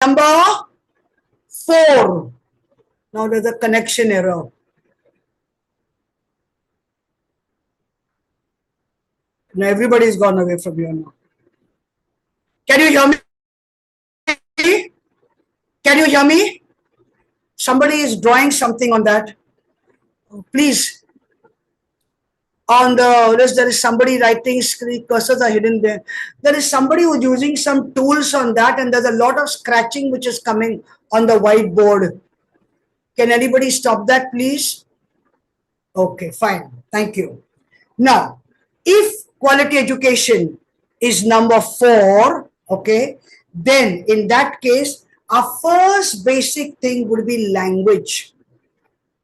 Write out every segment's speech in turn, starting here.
Number 4. Now there's a connection error. Now everybody's gone away from here now. Can you hear me? Can you hear me? Somebody is drawing something on that. Please. On the list, there is somebody writing, screen cursors are hidden there. There is somebody who's using some tools on that, and there's a lot of scratching which is coming on the whiteboard. Can anybody stop that, please? Okay, fine. Thank you. Now, if quality education is number 4, okay, then in that case, our first basic thing would be language.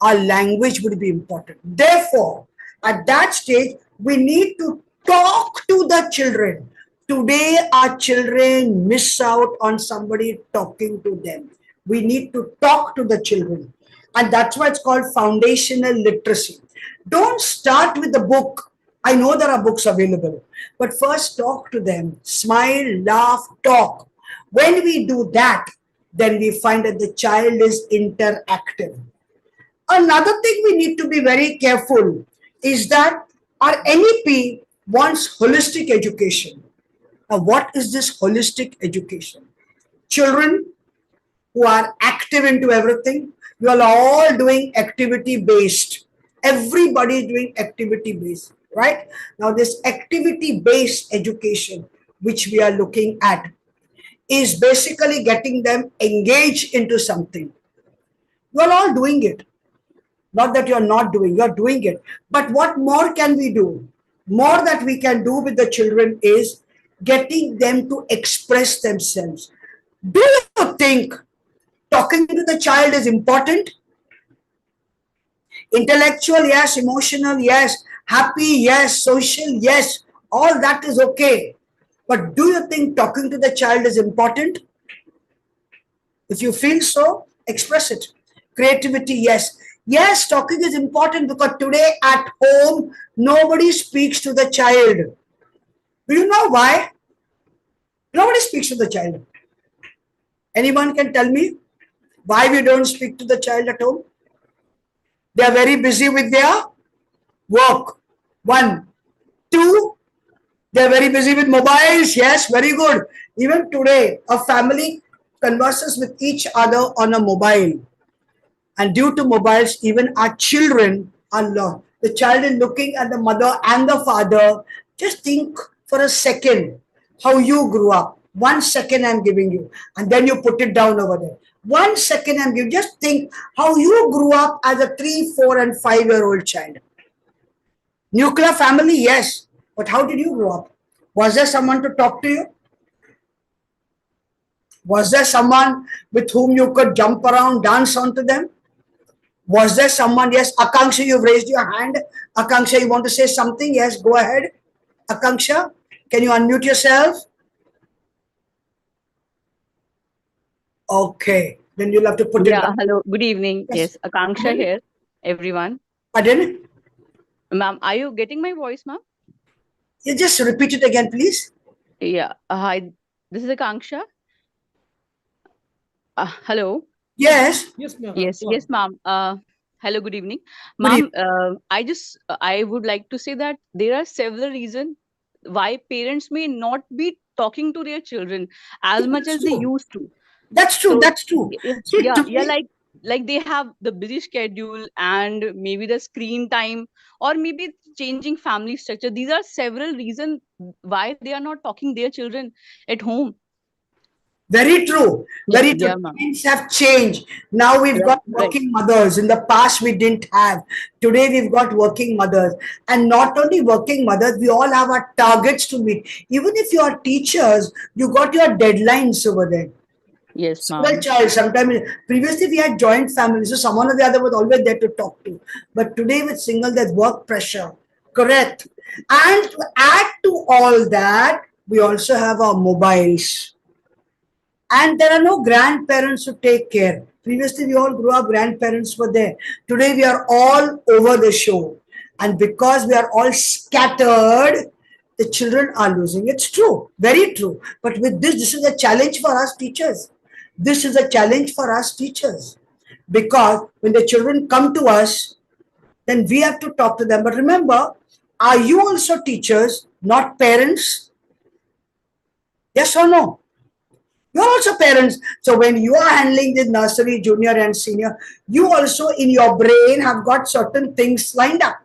Our language would be important. Therefore, at that stage, we need to talk to the children. Today, our children miss out on somebody talking to them. We need to talk to the children. And that's why it's called foundational literacy. Don't start with the book. I know there are books available, but first talk to them. Smile, laugh, talk. When we do that, then we find that the child is interactive. Another thing we need to be very careful is that our NEP wants holistic education. Now, what is this holistic education? Children who are active into everything, you are all doing activity based. Everybody is doing activity based, right? Now, this activity based education, which we are looking at, is basically getting them engaged into something. You are all doing it. Not that you're not doing, you're doing it. But what more can we do? More that we can do with the children is getting them to express themselves. Do you think talking to the child is important? Intellectual, yes. Emotional, yes. Happy, yes. Social, yes. All that is okay. But do you think talking to the child is important? If you feel so, express it. Creativity, yes. Yes, talking is important because today at home, nobody speaks to the child. Do you know why? Nobody speaks to the child. Anyone can tell me why we don't speak to the child at home? They are very busy with their work. 1. 2, they are very busy with mobiles. Yes, very good. Even today, a family converses with each other on a mobile. And due to mobiles, even our children are lost. The child is looking at the mother and the father. Just think for a second how you grew up. 1 second I'm giving you. And then you put it down over there. 1 second I'm giving. Just think how you grew up as a 3, 4, and 5-year-old child. Nuclear family, yes. But how did you grow up? Was there someone to talk to you? Was there someone with whom you could jump around, dance onto them? Was there someone? Yes, Akanksha, you've raised your hand. Akanksha, you want to say something? Yes, go ahead. Akanksha, can you unmute yourself? Okay, then you'll have to put it down. Hello, good evening. Yes, Akanksha here, everyone. Pardon? Ma'am, are you getting my voice, ma'am? You just repeat it again, please. Yeah, hi, this is Akanksha. Hello. Yes. Yes, ma'am. Yes, ma'am. Hello, good evening. Ma'am, I would like to say that there are several reasons why parents may not be talking to their children as much as they used to. That's true. So, that's true. See, like they have the busy schedule and maybe the screen time or maybe changing family structure. These are several reasons why they are not talking their children at home. Very true. Very true. Yeah, Things have changed. Now we've got working mothers. In the past, we didn't have. Today, we've got working mothers. And not only working mothers, we all have our targets to meet. Even if you are teachers, you got your deadlines over there. Yes, ma'am. Single child, sometimes previously we had joint families, so someone or the other was always there to talk to. But today with single, there's work pressure. Correct. And to add to all that, we also have our mobiles. And there are no grandparents to take care. Previously, we all grew up, grandparents were there. Today, we are all over the show. And because we are all scattered, the children are losing. It's true, very true. But with this is a challenge for us teachers. This is a challenge for us teachers, because when the children come to us, then we have to talk to them. But remember, are you also teachers, not parents? Yes or no? You're also parents. So when you are handling the nursery, junior, and senior, you also in your brain have got certain things lined up.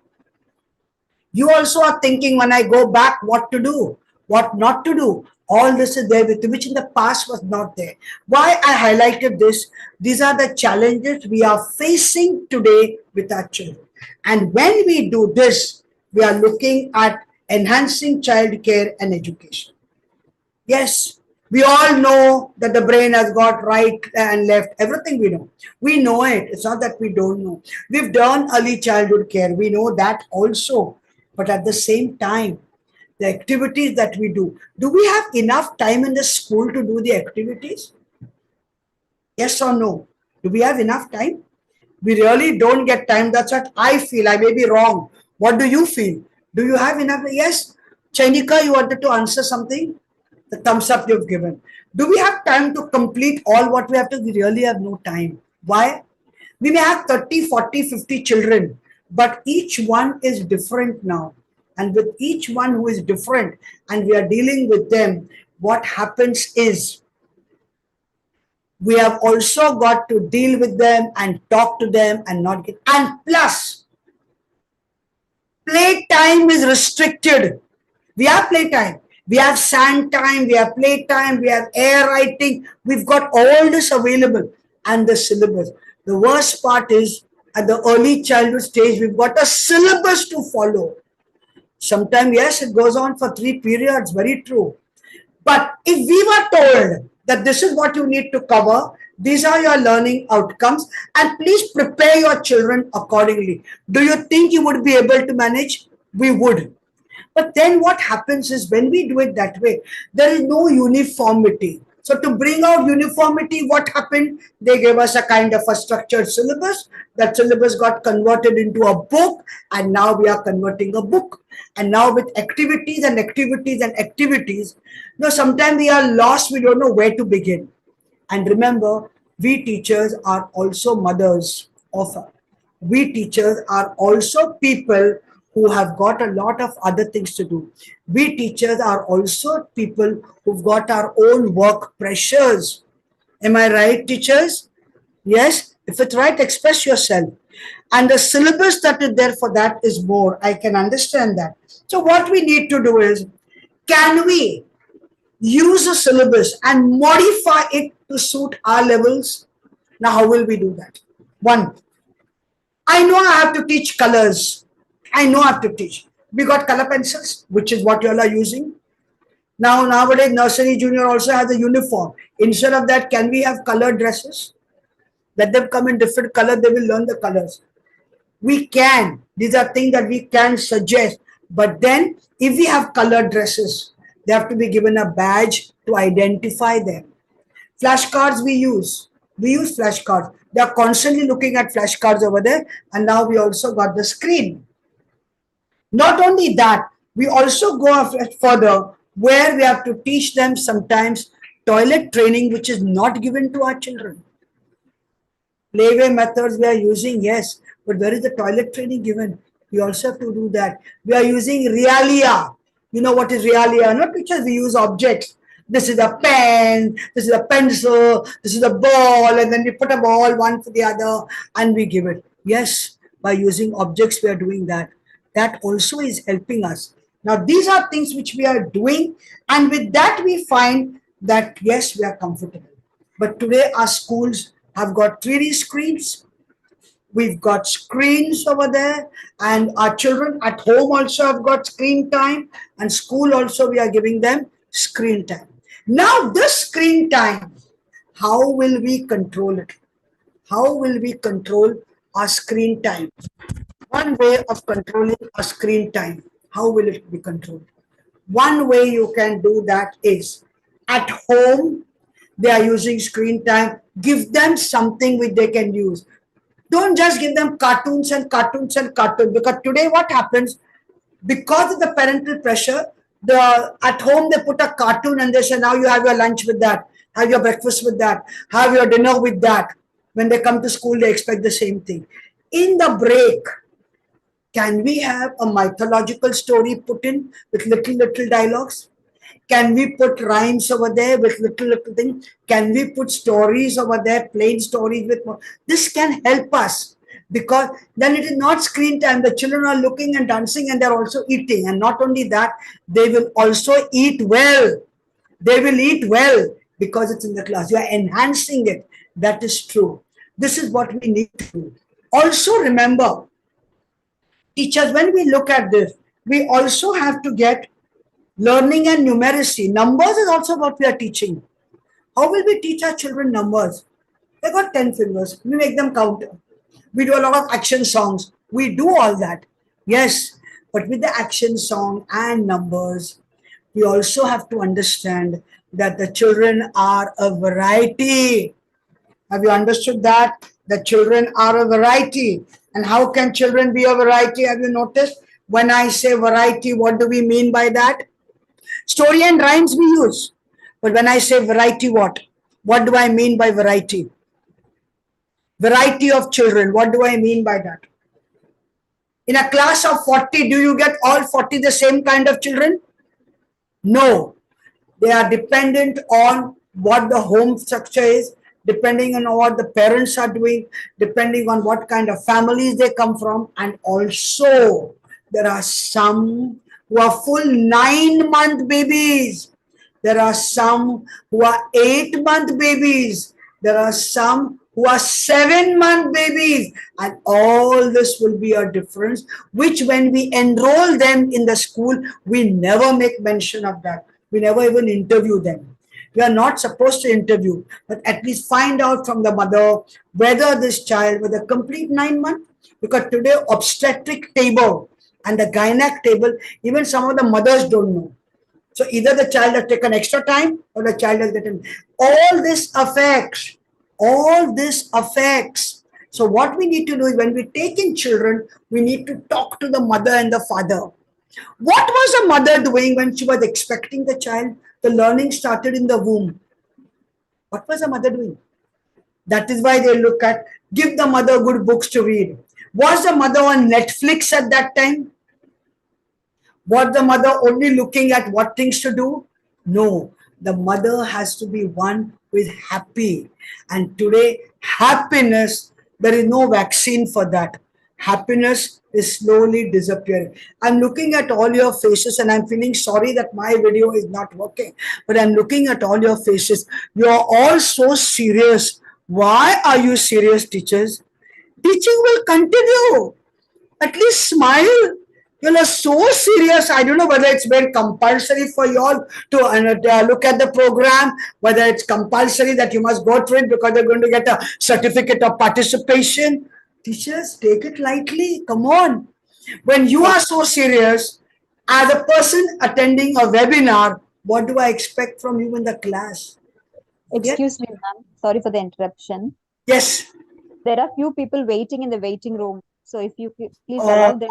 You also are thinking, when I go back, what to do, what not to do. All this is there with you, which in the past was not there. Why I highlighted this? These are the challenges we are facing today with our children. And when we do this, we are looking at enhancing child care and education. Yes, we all know that the brain has got right and left, everything we know. We know it. It's not that we don't know. We've done early childhood care. We know that also. But at the same time, the activities that we do we have enough time in the school to do the activities? Yes or no? Do we have enough time? We really don't get time. That's what I feel. I may be wrong. What do you feel? Do you have enough? Yes. Chainika, you wanted to answer something? The thumbs up you've given. Do we have time to complete all what we have to? We really have no time. Why? We may have 30, 40, 50 children, but each one is different now. And with each one who is different, and we are dealing with them, what happens is we have also got to deal with them and talk to them and not get. And plus, playtime is restricted. We have playtime. We have sand time, we have playtime, we have air writing. We've got all this available, and the syllabus. The worst part is at the early childhood stage, we've got a syllabus to follow. Sometimes, yes, it goes on for 3 periods, very true. But if we were told that this is what you need to cover, these are your learning outcomes, and please prepare your children accordingly, do you think you would be able to manage? We would. But then what happens is, when we do it that way, there is no uniformity. So to bring out uniformity, what happened? They gave us a kind of a structured syllabus. That syllabus got converted into a book, and now we are converting a book. And now with activities and activities and activities, sometimes we are lost. We don't know where to begin. And remember, we teachers are also mothers of. We teachers are also people who have got a lot of other things to do. We teachers are also people who've got our own work pressures. Am I right, teachers? Yes? If it's right, express yourself. And the syllabus that is there for that is more. I can understand that. So what we need to do is, can we use a syllabus and modify it to suit our levels? Now, how will we do that? One, I know I have to teach colors. I know I have to teach. We got color pencils, which is what you all are using. Now, nowadays, nursery, junior also has a uniform. Instead of that, can we have colored dresses? Let them come in different color, they will learn the colors. We can. These are things that we can suggest. But then, if we have colored dresses, they have to be given a badge to identify them. Flashcards we use. We use flashcards. They are constantly looking at flashcards over there. And now we also got the screen. Not only that, we also go further, where we have to teach them sometimes toilet training, which is not given to our children. Playway methods we are using, yes, but where is the toilet training given? We also have to do that. We are using realia. You know what is realia? Not pictures, we use objects. This is a pen, this is a pencil, this is a ball, and then we put a ball one for the other and we give it. Yes, by using objects, we are doing that. That also is helping us. Now, these are things which we are doing, and with that, we find that yes, we are comfortable. But today, our schools have got 3D screens. We've got screens over there, and our children at home also have got screen time, and school also we are giving them screen time. Now, this screen time, how will we control it? How will we control our screen time? One way of controlling our screen time, how will it be controlled? One way you can do that is, at home, they are using screen time, give them something which they can use. Don't just give them cartoons and cartoons and cartoons, because today what happens, because of the parental pressure, at home they put a cartoon and they say, now you have your lunch with that. Have your breakfast with that. Have your dinner with that. When they come to school, they expect the same thing. In the break, can we have a mythological story put in with little dialogues? Can we put rhymes over there with little thing? Can we put stories over there, plain stories with more? This can help us because then it is not screen time. The children are looking and dancing and they're also eating. And not only that, they will also eat well. They will eat well because it's in the class. You are enhancing it. That is true. This is what we need to do. Also remember, teachers, when we look at this, we also have to get learning and numeracy. Numbers is also what we are teaching. How will we teach our children numbers? They got 10 fingers. We make them count. We do a lot of action songs. We do all that. Yes, but with the action song and numbers, we also have to understand that the children are a variety. Have you understood that? The children are a variety. And how can children be a variety? Have you noticed? When I say variety, what do we mean by that? Story and rhymes we use. But when I say variety, what? What do I mean by variety? Variety of children. What do I mean by that? In a class of 40, do you get all 40 the same kind of children? No. They are dependent on what the home structure is, depending on what the parents are doing, depending on what kind of families they come from. And also, there are some who are full 9-month babies. There are some who are 8-month babies. There are some who are 7-month babies. And all this will be a difference, which when we enroll them in the school, we never make mention of that. We never even interview them. We are not supposed to interview, but at least find out from the mother whether this child with a complete 9 months, because today obstetric table and the gynec table, even some of the mothers don't know. So either the child has taken extra time or the child has gotten. All this affects. So what we need to do is when we take in children, we need to talk to the mother and the father. What was a mother doing when she was expecting the child? The learning started in the womb. What was a mother doing? That is why they look at, give the mother good books to read. Was the mother on Netflix at that time? Was the mother only looking at what things to do? No. The mother has to be one who is happy. And today, happiness, there is no vaccine for that. Happiness is slowly disappearing. I'm looking at all your faces and I'm feeling sorry that my video is not working. But I'm looking at all your faces. You're all so serious. Why are you serious, teachers? Teaching will continue. At least smile. You are so serious. I don't know whether it's been compulsory for you all to look at the program, whether it's compulsory that you must go through it because they're going to get a certificate of participation. Teachers, take it lightly. Come on. When you are so serious, as a person attending a webinar, what do I expect from you in the class? Excuse me, ma'am. Sorry for the interruption. Yes. There are few people waiting in the waiting room. So if you please allow them.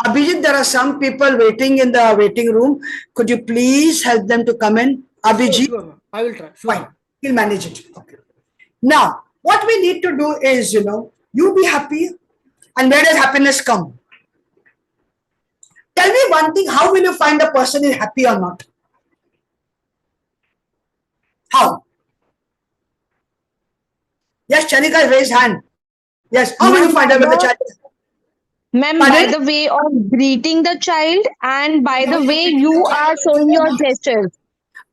Abhijit, there are some people waiting in the waiting room. Could you please help them to come in? Abhijit? Sure, I will try. Sure. Fine. He'll manage it. Okay. Now, what we need to do is, you be happy. And where does happiness come? Tell me one thing. How will you find a person is happy or not? How? Yes, Chanika raised hand. Yes. How will you find out whether the child is Ma'am, by the way of greeting the child and by the way you are showing your gestures.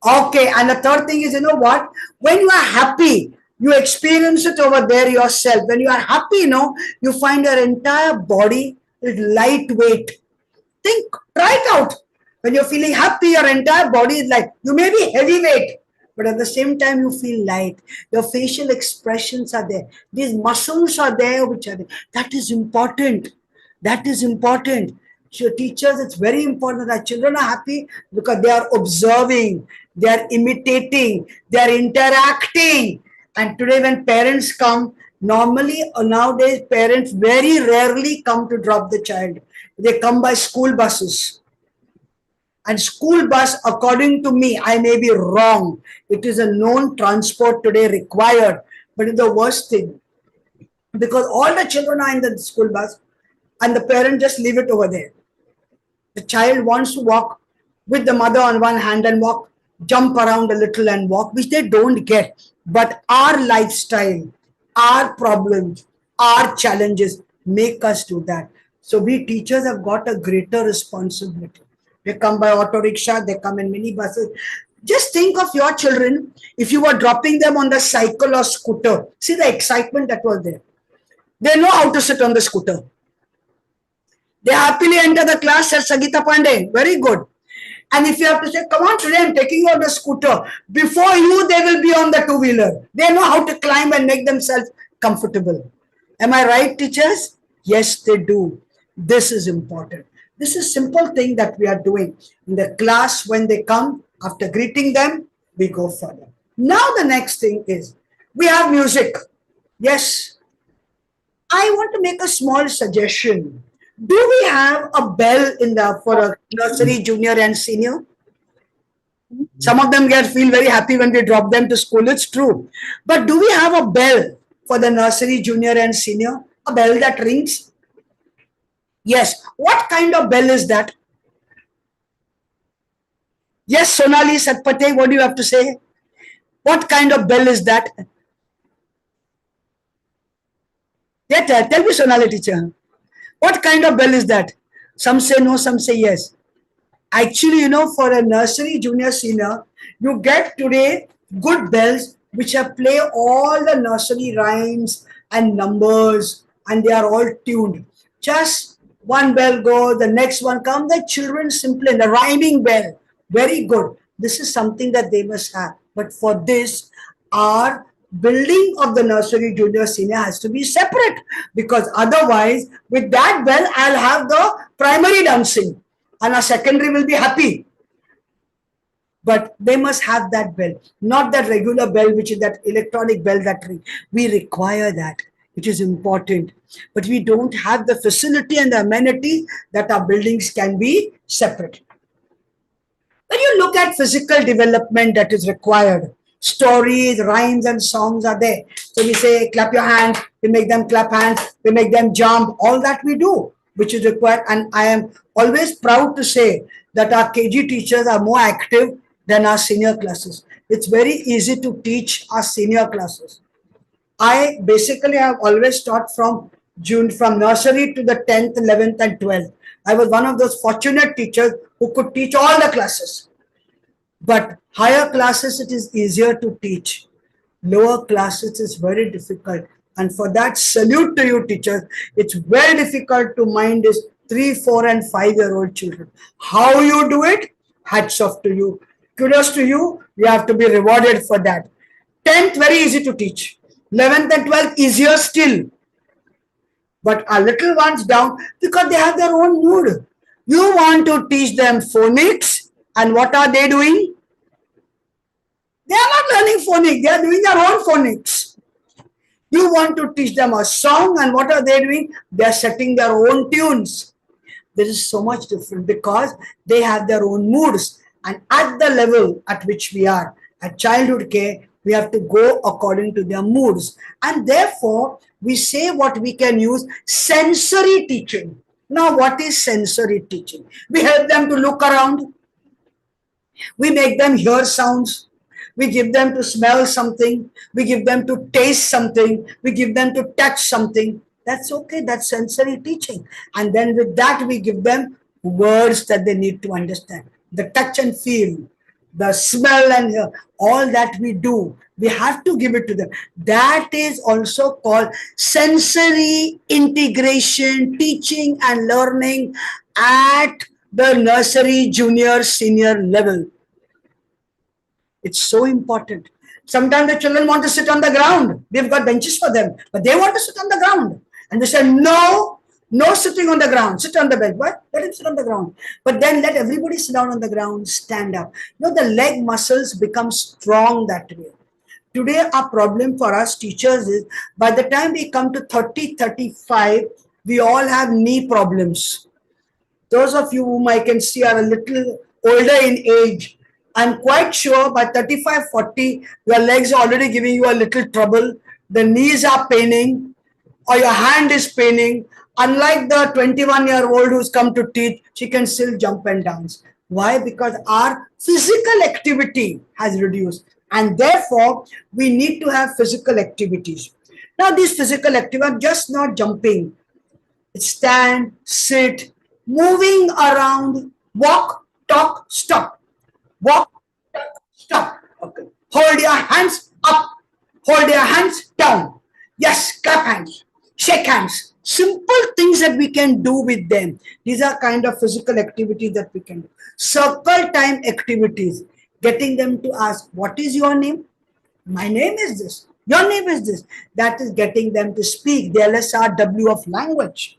Okay, and the third thing is, you know what? When you are happy, you experience it over there yourself. When you are happy, you find your entire body is lightweight. Try it out. When you're feeling happy, your entire body is light. You may be heavyweight, but at the same time, you feel light. Your facial expressions are there. These muscles are there, which are there. That is important. That is important. So teachers, it's very important that children are happy because they are observing, they are imitating, they are interacting. And today when parents come, normally nowadays parents very rarely come to drop the child. They come by school buses. And school bus, according to me, I may be wrong. It is a known transport today required, but it's the worst thing because all the children are in the school bus and the parent just leave it over there. The child wants to walk with the mother on one hand and walk, jump around a little and walk, which they don't get. But our lifestyle, our problems, our challenges make us do that. So we teachers have got a greater responsibility. They come by auto rickshaw, they come in mini buses. Just think of your children if you were dropping them on the cycle or scooter. See the excitement that was there. They know how to sit on the scooter. They happily enter the class, said Sagita Pandey. Very good. And if you have to say, come on, today I'm taking you on the scooter. Before you, they will be on the two-wheeler. They know how to climb and make themselves comfortable. Am I right, teachers? Yes, they do. This is important. This is simple thing that we are doing. In the class, when they come, after greeting them, we go further. Now the next thing is, we have music. Yes. I want to make a small suggestion. Do we have a bell in the for a nursery, junior, and senior? Some of them feel very happy when we drop them to school. It's true. But do we have a bell for the nursery, junior, and senior? A bell that rings? Yes. What kind of bell is that? Yes, Sonali Satpate, what do you have to say? What kind of bell is that? Yeah, tell me, Sonali teacher. What kind of bell is that? Some say no, some say yes. Actually, you know, for a nursery, junior, senior, you get today good bells which have play all the nursery rhymes and numbers, and they are all tuned. Just one bell goes, the next one comes, the children simply, the rhyming bell. Very good. This is something that they must have. But for this, our building of the nursery, junior, senior has to be separate, because otherwise with that bell I'll have the primary dancing and our secondary will be happy. But they must have that bell, not that regular bell which is that electronic bell that we require that. It is important, but we don't have the facility and the amenity that our buildings can be separate. When you look at physical development that is required, stories, rhymes, and songs are there. So we say, clap your hands, we make them clap hands, we make them jump, all that we do, which is required. And I am always proud to say that our KG teachers are more active than our senior classes. It's very easy to teach our senior classes. I basically have always taught from nursery to the 10th, 11th, and 12th. I was one of those fortunate teachers who could teach all the classes. But higher classes, it is easier to teach. Lower classes is very difficult. And for that, salute to you, teachers. It's very difficult to mind these 3, 4, and 5-year-old children. How you do it? Hats off to you. Kudos to you. You have to be rewarded for that. 10th, very easy to teach. 11th and 12th, easier still. But our little ones down, because they have their own mood. You want to teach them phonics, and what are they doing? They are not learning phonics, they are doing their own phonics. You want to teach them a song, and what are they doing? They are setting their own tunes. There is so much different because they have their own moods. And at the level at which we are, at childhood care, we have to go according to their moods. And therefore, we say what we can use, sensory teaching. Now, what is sensory teaching? We help them to look around. We make them hear sounds. We give them to smell something. We give them to taste something. We give them to touch something. That's okay. That's sensory teaching. And then with that, we give them words that they need to understand. The touch and feel, the smell and hear, all that we do, we have to give it to them. That is also called sensory integration, teaching and learning at the nursery, junior, senior level. It's so important. Sometimes the children want to sit on the ground. We've got benches for them, but they want to sit on the ground. And we say, no, no sitting on the ground. Sit on the bench. What? Let him sit on the ground. But then let everybody sit down on the ground, stand up. You know, the leg muscles become strong that way. Today, our problem for us teachers is, by the time we come to 30, 35, we all have knee problems. Those of you whom I can see are a little older in age, I'm quite sure by 35, 40, your legs are already giving you a little trouble. The knees are paining or your hand is paining. Unlike the 21-year-old who's come to teach, she can still jump and dance. Why? Because our physical activity has reduced. And therefore, we need to have physical activities. Now, these physical activities are just not jumping. Stand, sit, moving around, walk, talk, stop. Walk, talk, stop. Okay. Hold your hands up. Hold your hands down. Yes, clap hands. Shake hands. Simple things that we can do with them. These are kind of physical activities that we can do. Circle time activities. Getting them to ask, what is your name? My name is this. Your name is this. That is getting them to speak the LSRW of language.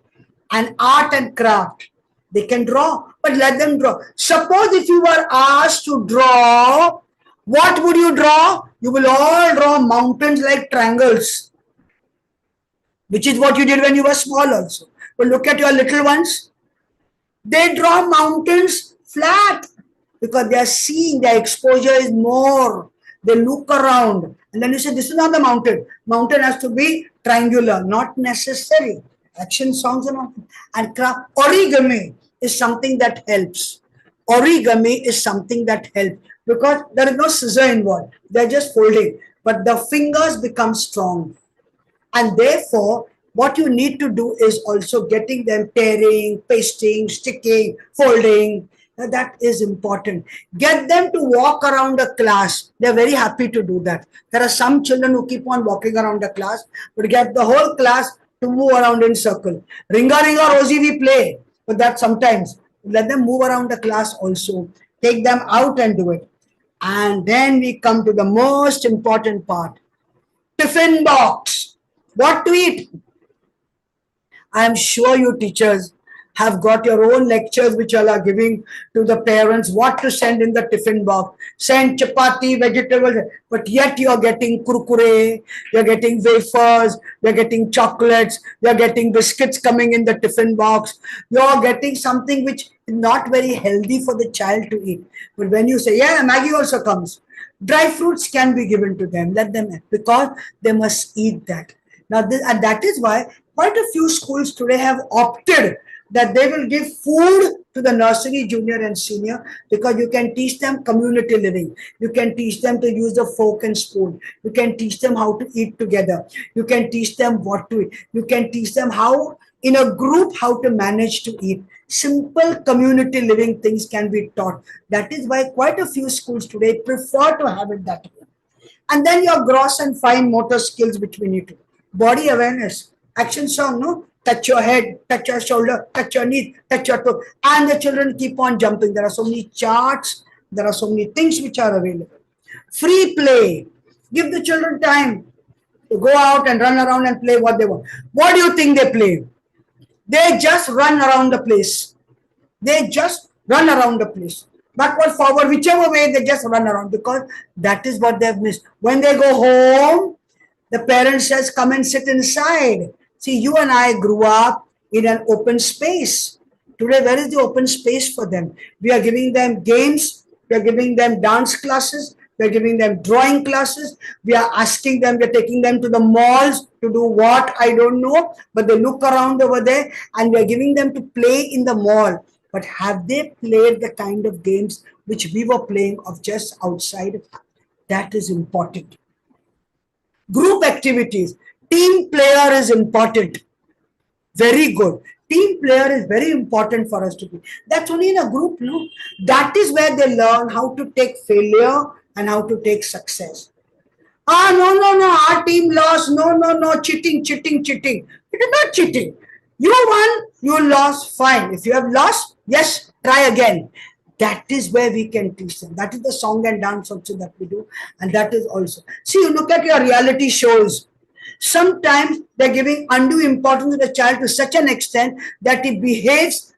And art and craft. They can draw, but let them draw. Suppose if you were asked to draw, what would you draw? You will all draw mountains like triangles, which is what you did when you were small also. But look at your little ones. They draw mountains flat because they are seeing their exposure is more. They look around and then you say, this is not the mountain. Mountain has to be triangular, not necessary. Action songs and craft. Origami is something that helps. Origami is something that helps because there is no scissor involved. They're just folding, but the fingers become strong. And therefore, what you need to do is also getting them tearing, pasting, sticking, folding. That is important. Get them to walk around a class. They're very happy to do that. There are some children who keep on walking around the class, but get the whole class to move around in circle. Ringa Ringa Rosie we play, but that sometimes let them move around the class also. Take them out and do it. And then we come to the most important part. Tiffin box. What to eat? I am sure you teachers have got your own lectures which you are giving to the parents what to send in the tiffin box. Send chapati, vegetables, but yet you are getting kurkure, you are getting wafers, you are getting chocolates, you are getting biscuits coming in the tiffin box. You are getting something which is not very healthy for the child to eat. But when you say, yeah, Maggie also comes. Dry fruits can be given to them, let them eat, because they must eat that. Now, and that is why quite a few schools today have opted that they will give food to the nursery, junior and senior because you can teach them community living. You can teach them to use the fork and spoon. You can teach them how to eat together. You can teach them what to eat. You can teach them how, in a group, how to manage to eat. Simple community living things can be taught. That is why quite a few schools today prefer to have it that way. And then your gross and fine motor skills between you two. Body awareness. Action song, no? Touch your head, touch your shoulder, touch your knee, touch your toe. And the children keep on jumping. There are so many charts. There are so many things which are available. Free play. Give the children time to go out and run around and play what they want. What do you think they play? They just run around the place. They just run around the place. Backward, forward, whichever way, they just run around because that is what they've missed. When they go home, the parent says, come and sit inside. See, you and I grew up in an open space. Today, where is the open space for them? We are giving them games. We are giving them dance classes. We are giving them drawing classes. We are asking them, we are taking them to the malls to do what, I don't know. But they look around over there and we are giving them to play in the mall. But have they played the kind of games which we were playing of just outside? That is important. Group activities. Team player is important. Very good. Team player is very important for us to be. That's only in a group, no? That is where they learn how to take failure and how to take success. No, our team lost. No, cheating. It is not cheating. You won, you lost, fine. If you have lost, yes, try again. That is where we can teach them. That is the song and dance also that we do. And that is also. See, you look at your reality shows. Sometimes they're giving undue importance to the child to such an extent that he behaves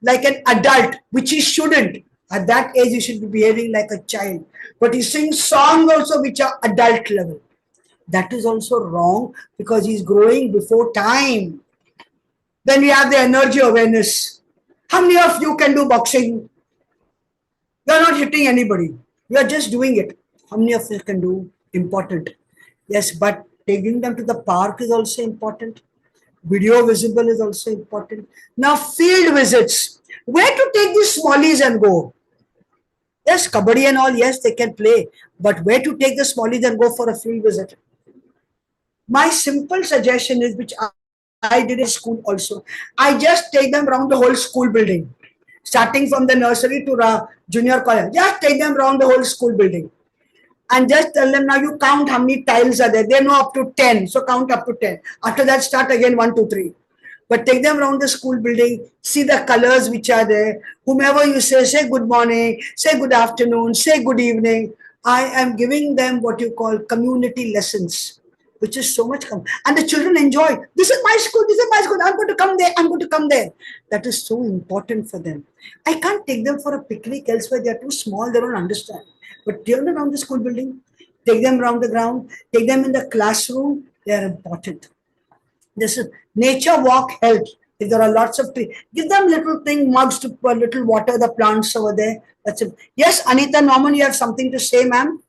like an adult, which he shouldn't. At that age, he should be behaving like a child. But he sings songs also which are adult level. That is also wrong because he's growing before time. Then we have the energy awareness. How many of you can do boxing? You are not hitting anybody. You are just doing it. How many of you can do? Important. Yes, but taking them to the park is also important. Video visible is also important. Now, field visits. Where to take these smallies and go? Yes, kabaddi and all, yes, they can play. But where to take the smallies and go for a field visit? My simple suggestion is, which I did in school also, I just take them around the whole school building, starting from the nursery to junior college. Just take them around the whole school building and just tell them, now you count how many tiles are there. They know up to 10, so count up to 10. After that, start again 1, 2, 3. But take them around the school building, see the colors which are there. Whomever you say good morning, say good afternoon, say good evening. I am giving them what you call community lessons, which is so much and the children enjoy. This is my school, this is my school. I'm going to come there, I'm going to come there. That is so important for them. I can't take them for a picnic elsewhere. They're too small, they don't understand. But turn around the school building, take them around the ground, take them in the classroom. They are important. This is nature walk helps. If there are lots of trees, give them little thing mugs to put little water the plants over there. That's it. Yes, Anita Norman, you have something to say, ma'am.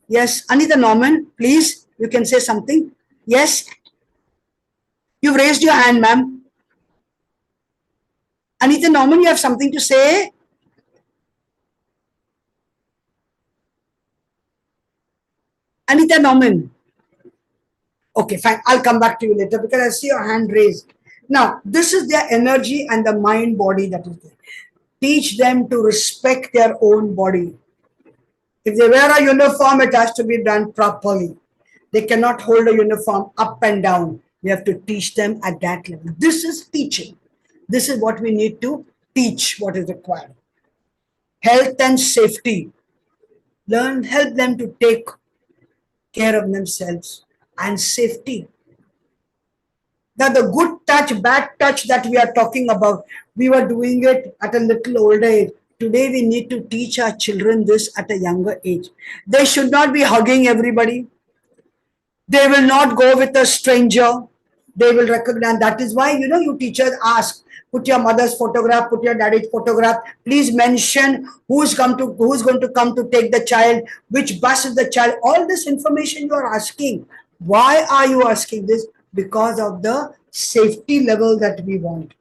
Yes, Anita Norman, please, you can say something. Yes, you've raised your hand, ma'am. Anita Norman, you have something to say? Anita Norman. Okay, fine. I'll come back to you later because I see your hand raised. Now, this is their energy and the mind body that is there. Teach them to respect their own body. If they wear a uniform, it has to be done properly. They cannot hold a uniform up and down. We have to teach them at that level. This is teaching. This is what we need to teach, what is required. Health and safety. Help them to take care of themselves and safety. Now, the good touch, bad touch that we are talking about, we were doing it at a little older age. Today, we need to teach our children this at a younger age. They should not be hugging everybody. They will not go with a stranger. They will recognize. That is why, you teachers ask, put your mother's photograph, put your daddy's photograph. Please mention who's going to come to take the child, which bus is the child. All this information you are asking. Why are you asking this? Because of the safety level that we want.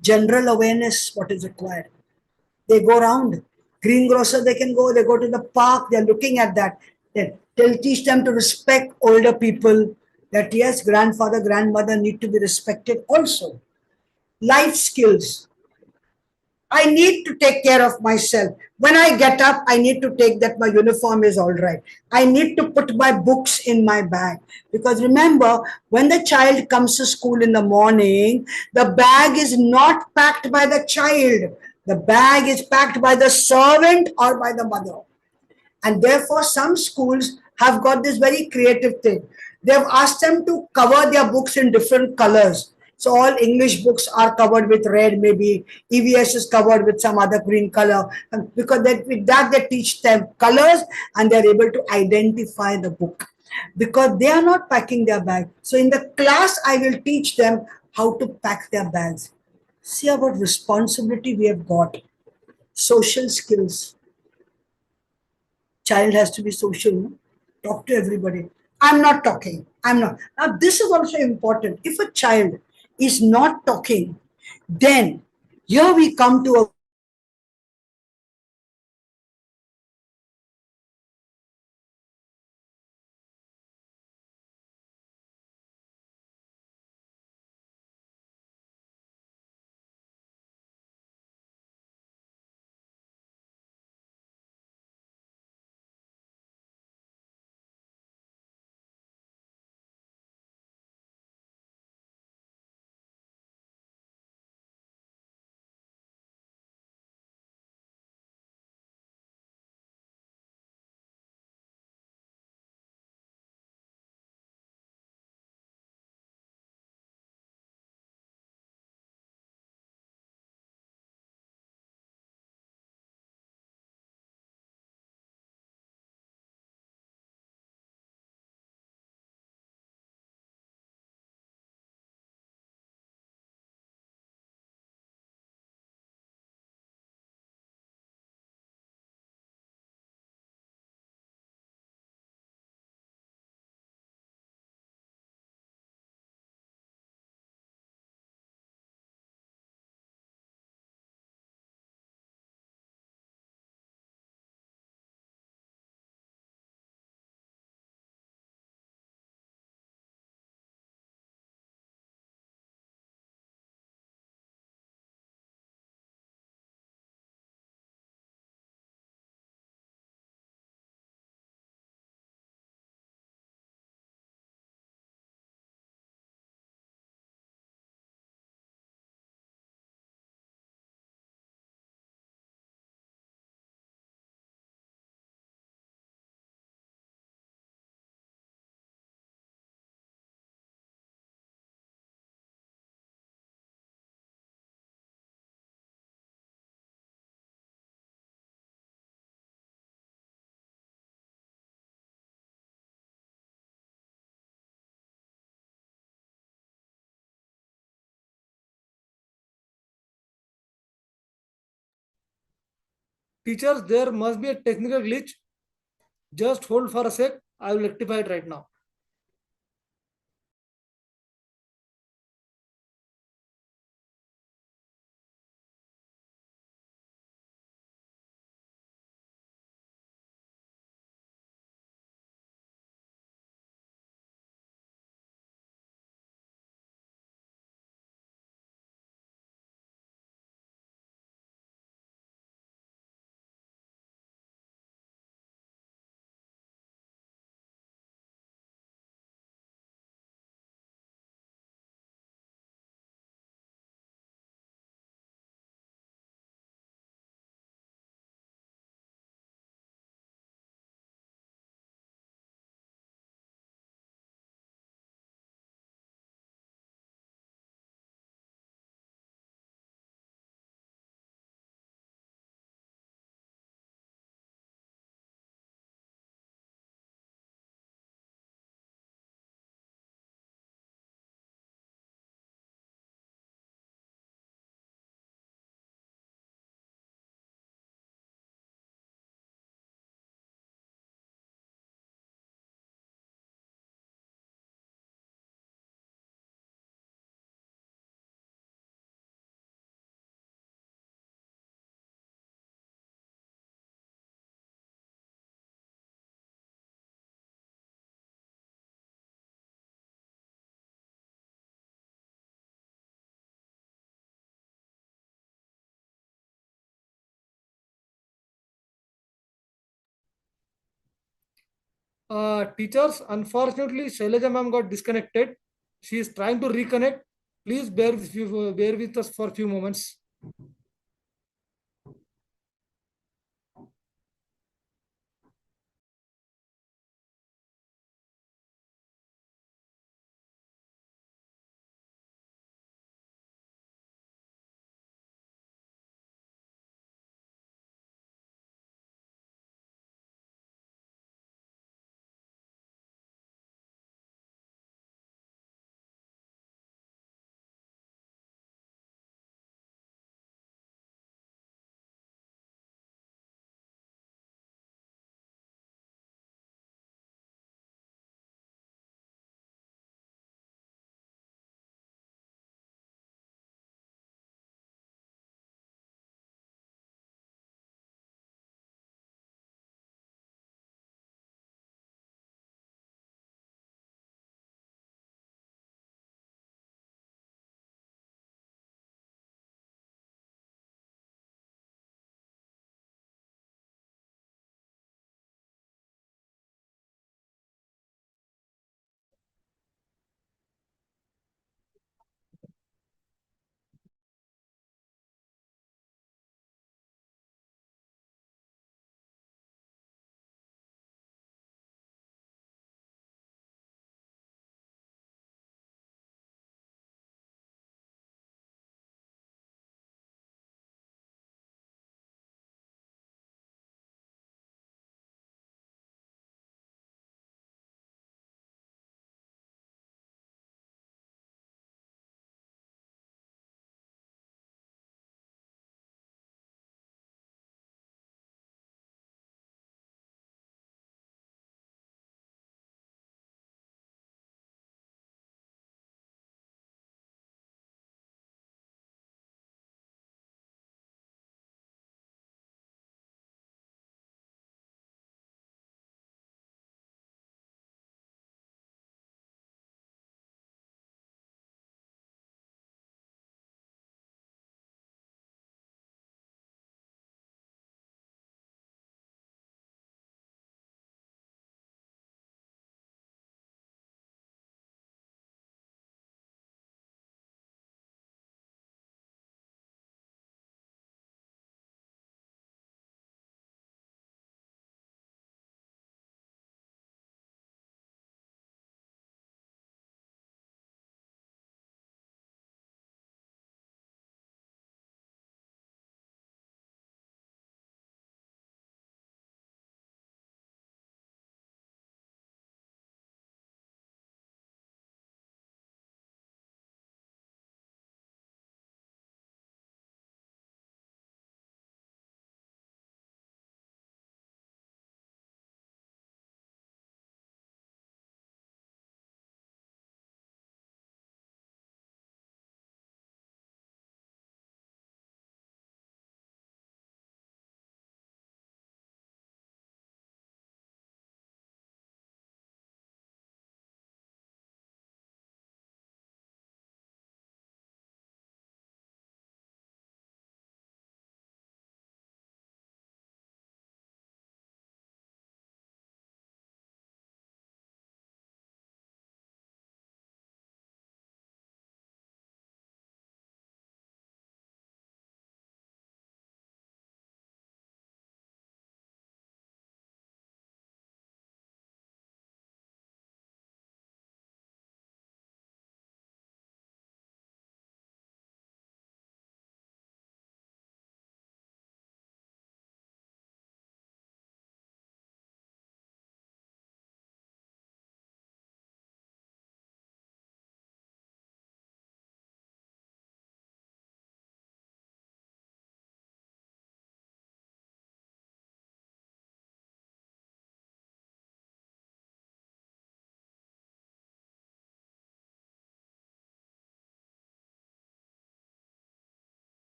General awareness, what is required. They go around. Greengrocer, they can go. They go to the park. They're looking at that. They'll teach them to respect older people. That yes, grandfather, grandmother need to be respected also. Life skills. I need to take care of myself. When I get up, I need to take that my uniform is all right. I need to put my books in my bag. Because remember, when the child comes to school in the morning, the bag is not packed by the child. The bag is packed by the servant or by the mother. And therefore, some schools have got this very creative thing. They've asked them to cover their books in different colors. So all English books are covered with red, maybe EVS is covered with some other green color. And because with that they teach them colors and they're able to identify the book. Because they are not packing their bag. So in the class, I will teach them how to pack their bags. See what responsibility we have got. Social skills. Child has to be social, no? Talk to everybody. I'm not talking. I'm not. Now, this is also important. If a child is not talking, then here we come to a Teachers, there must be a technical glitch. Just hold for a sec. I will rectify it right now. Teachers, unfortunately, Shailaja ma'am got disconnected. She is trying to reconnect. Please bear with us for a few moments.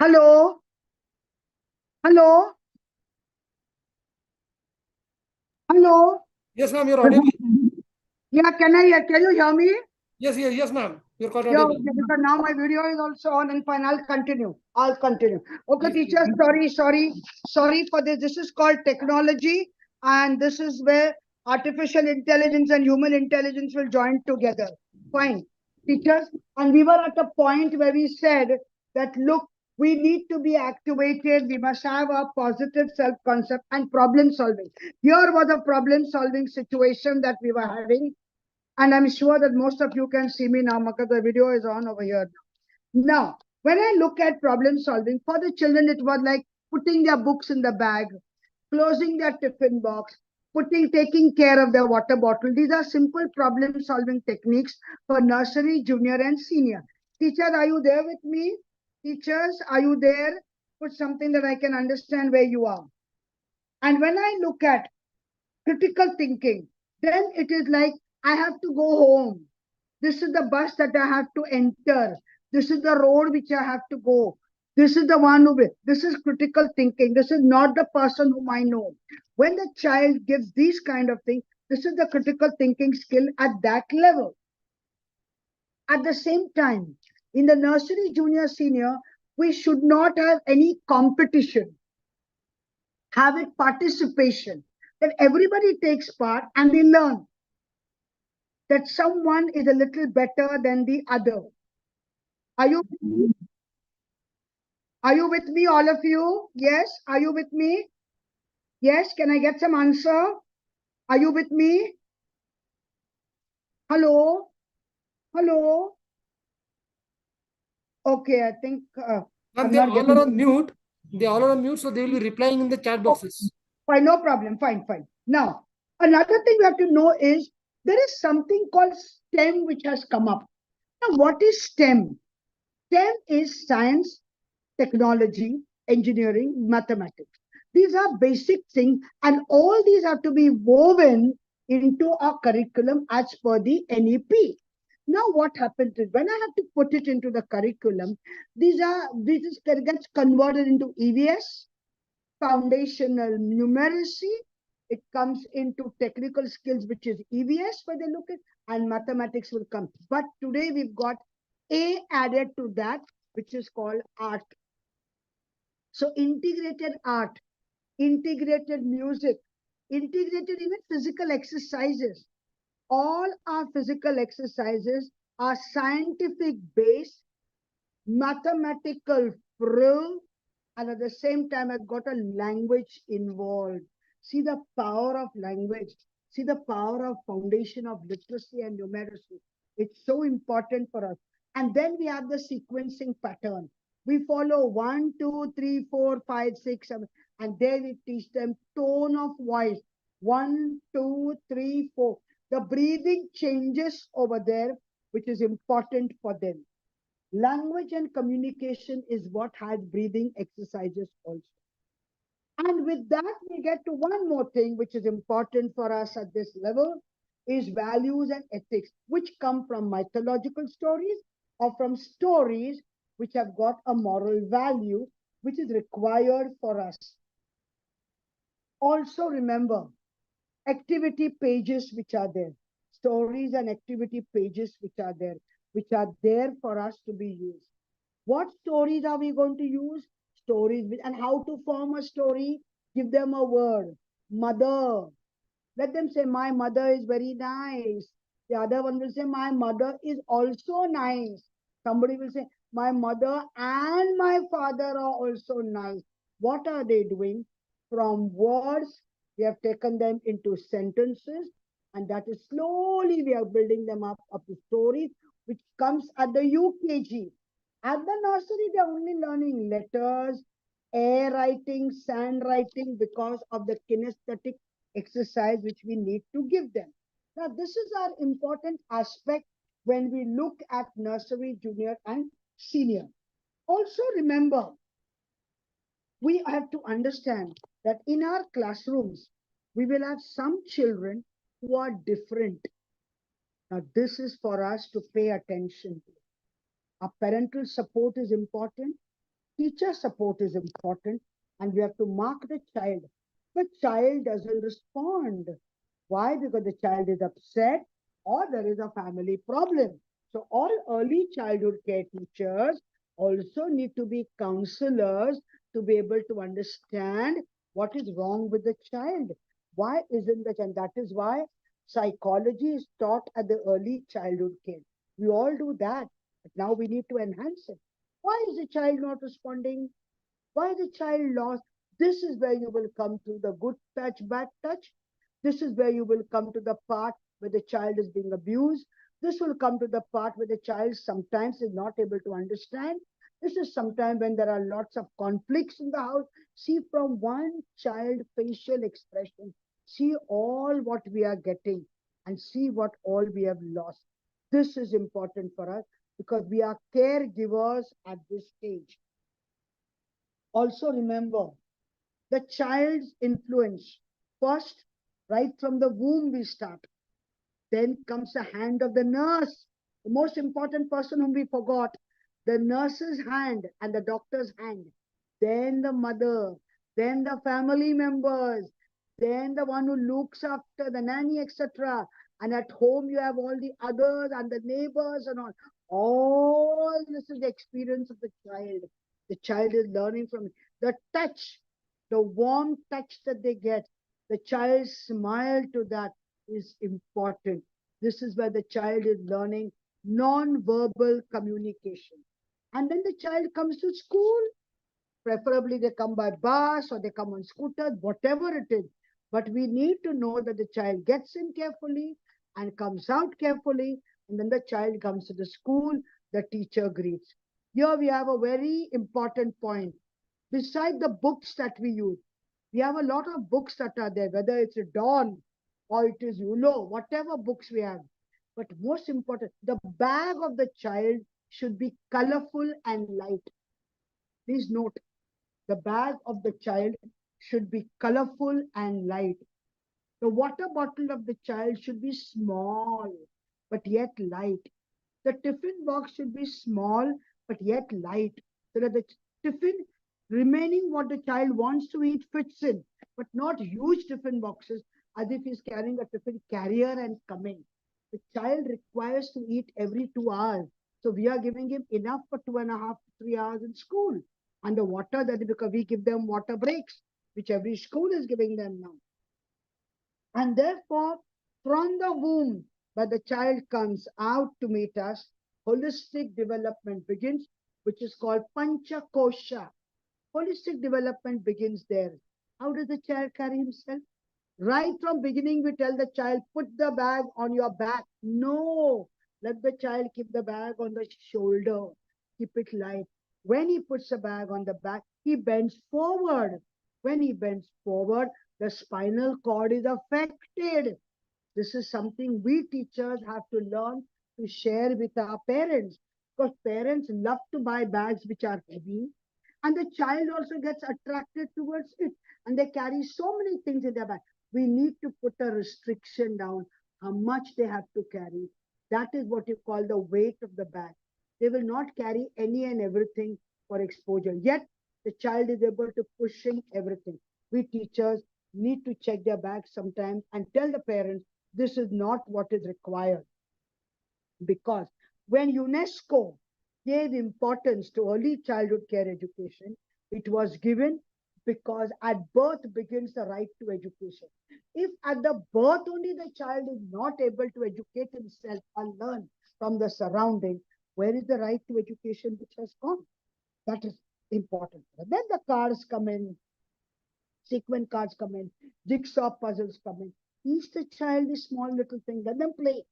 Hello? Hello? Hello? Yes, ma'am, you're audible. Yeah, can you hear me? Yes, ma'am. You're quite Yeah, audible. okay, because now my video is also on and fine. I'll continue. Okay, Please, teachers, sorry for this. This is called technology, and this is where artificial intelligence and human intelligence will join together. Fine, teachers. And we were at a point where we said that look, we need to be activated. We must have a positive self-concept and problem solving. Here was a problem solving situation that we were having. And I'm sure that most of you can see me now because the video is on over here. Now, when I look at problem solving for the children, it was like putting their books in the bag, closing their tiffin box, taking care of their water bottle. These are simple problem solving techniques for nursery, junior, and senior. Teachers, are you there with me? Teachers, are you there? Put something that I can understand where you are. And when I look at critical thinking, then it is like I have to go home. This is the bus that I have to enter. This is the road which I have to go. This is the one who, this is critical thinking. This is not the person whom I know. When the child gives these kind of things, this is the critical thinking skill at that level. At the same time, in the nursery, junior, senior, we should not have any competition. Have it participation, that everybody takes part and they learn that someone is a little better than the other. Are you with me, all of you? Yes, are you with me? Yes, can I get some answer? Are you with me? Hello? Hello? Okay, I think ma'am, I'm they not all getting. are on mute. They all are on mute, so they will be replying in the chat boxes. Fine, no problem. Fine. Now, another thing we have to know is there is something called STEM which has come up. Now, what is STEM? STEM is science, technology, engineering, mathematics. These are basic things, and all these have to be woven into our curriculum as per the NEP. Now, what happens is when I have to put it into the curriculum, this gets converted into EVS, foundational numeracy. It comes into technical skills, which is EVS, where they look at, and mathematics will come. But today we've got A added to that, which is called art. So integrated art, integrated music, integrated even physical exercises. All our physical exercises are scientific based, mathematical frill, and at the same time, I've got a language involved. See the power of language. See the power of foundation of literacy and numeracy. It's so important for us. And then we have the sequencing pattern. We follow 1, 2, 3, 4, 5, 6, 7, and there we teach them tone of voice. 1, 2, 3, 4. The breathing changes over there, which is important for them. Language and communication is what has breathing exercises also. And with that, we get to one more thing, which is important for us at this level, is values and ethics, which come from mythological stories or from stories which have got a moral value, which is required for us. Also remember, activity pages which are there, stories and activity pages which are there for us to be used. What stories are we going to use? Stories and how to form a story. Give them a word. Mother. Let them say, my mother is very nice. The other one will say, my mother is also nice. Somebody will say, my mother and my father are also nice. What are they doing? From words, we have taken them into sentences, and that is slowly we are building them up to stories, which comes at the UKG. At the nursery, they are only learning letters, air writing, sand writing, because of the kinesthetic exercise which we need to give them. Now, this is our important aspect when we look at nursery, junior, and senior. Also remember, we have to understand that in our classrooms, we will have some children who are different. Now, this is for us to pay attention to. Our parental support is important. Teacher support is important, and we have to mark the child. The child doesn't respond. Why? Because the child is upset or there is a family problem. So all early childhood care teachers also need to be counselors to be able to understand what is wrong with the child. Why isn't the child? That is why psychology is taught at the early childhood care. We all do that, but now we need to enhance it. Why is the child not responding? Why is the child lost? This is where you will come to the good touch, bad touch. This is where you will come to the part where the child is being abused. This will come to the part where the child sometimes is not able to understand. This is sometimes when there are lots of conflicts in the house. See from one child facial expression, see all what we are getting and see what all we have lost. This is important for us because we are caregivers at this stage. Also remember the child's influence. First, right from the womb we start. Then comes the hand of the nurse, the most important person whom we forgot. The nurse's hand and the doctor's hand. Then the mother, then the family members, then the one who looks after the nanny, etc. And at home you have all the others and the neighbors and all. All this is the experience of the child. The child is learning from it. The touch, the warm touch that they get, the child smile to that is important. This is where the child is learning non-verbal communication. And then the child comes to school. Preferably they come by bus or they come on scooter, whatever it is. But we need to know that the child gets in carefully and comes out carefully. And then the child comes to the school, the teacher greets. Here we have a very important point. Beside the books that we use, we have a lot of books that are there, whether it's a Dawn or it is ULO, whatever books we have. But most important, the bag of the child should be colorful and light. Please note, the bag of the child should be colorful and light. The water bottle of the child should be small, but yet light. The tiffin box should be small, but yet light, so that the tiffin remaining what the child wants to eat fits in, but not huge tiffin boxes as if he's carrying a tiffin carrier and coming. The child requires to eat every 2 hours. So we are giving him enough for 2.5 to 3 hours in school. And the water that because we give them water breaks, which every school is giving them now. And therefore, from the womb, when the child comes out to meet us, holistic development begins, which is called Pancha Kosha. Holistic development begins there. How does the child carry himself? Right from beginning, we tell the child, put the bag on your back. No, let the child keep the bag on the shoulder. Keep it light. When he puts the bag on the back, he bends forward. When he bends forward, the spinal cord is affected. This is something we teachers have to learn to share with our parents. Because parents love to buy bags which are heavy. And the child also gets attracted towards it. And they carry so many things in their bag. We need to put a restriction down how much they have to carry. That is what you call the weight of the bag. They will not carry any and everything for exposure. Yet the child is able to push in everything. We teachers need to check their bags sometimes and tell the parents this is not what is required. Because when UNESCO gave importance to early childhood care education, it was given because at birth begins the right to education. If at the birth only the child is not able to educate himself and learn from the surrounding, where is the right to education which has gone? That is important. Then the cards come in, sequin cards come in, jigsaw puzzles come in. Teach the child this small little thing, let them play.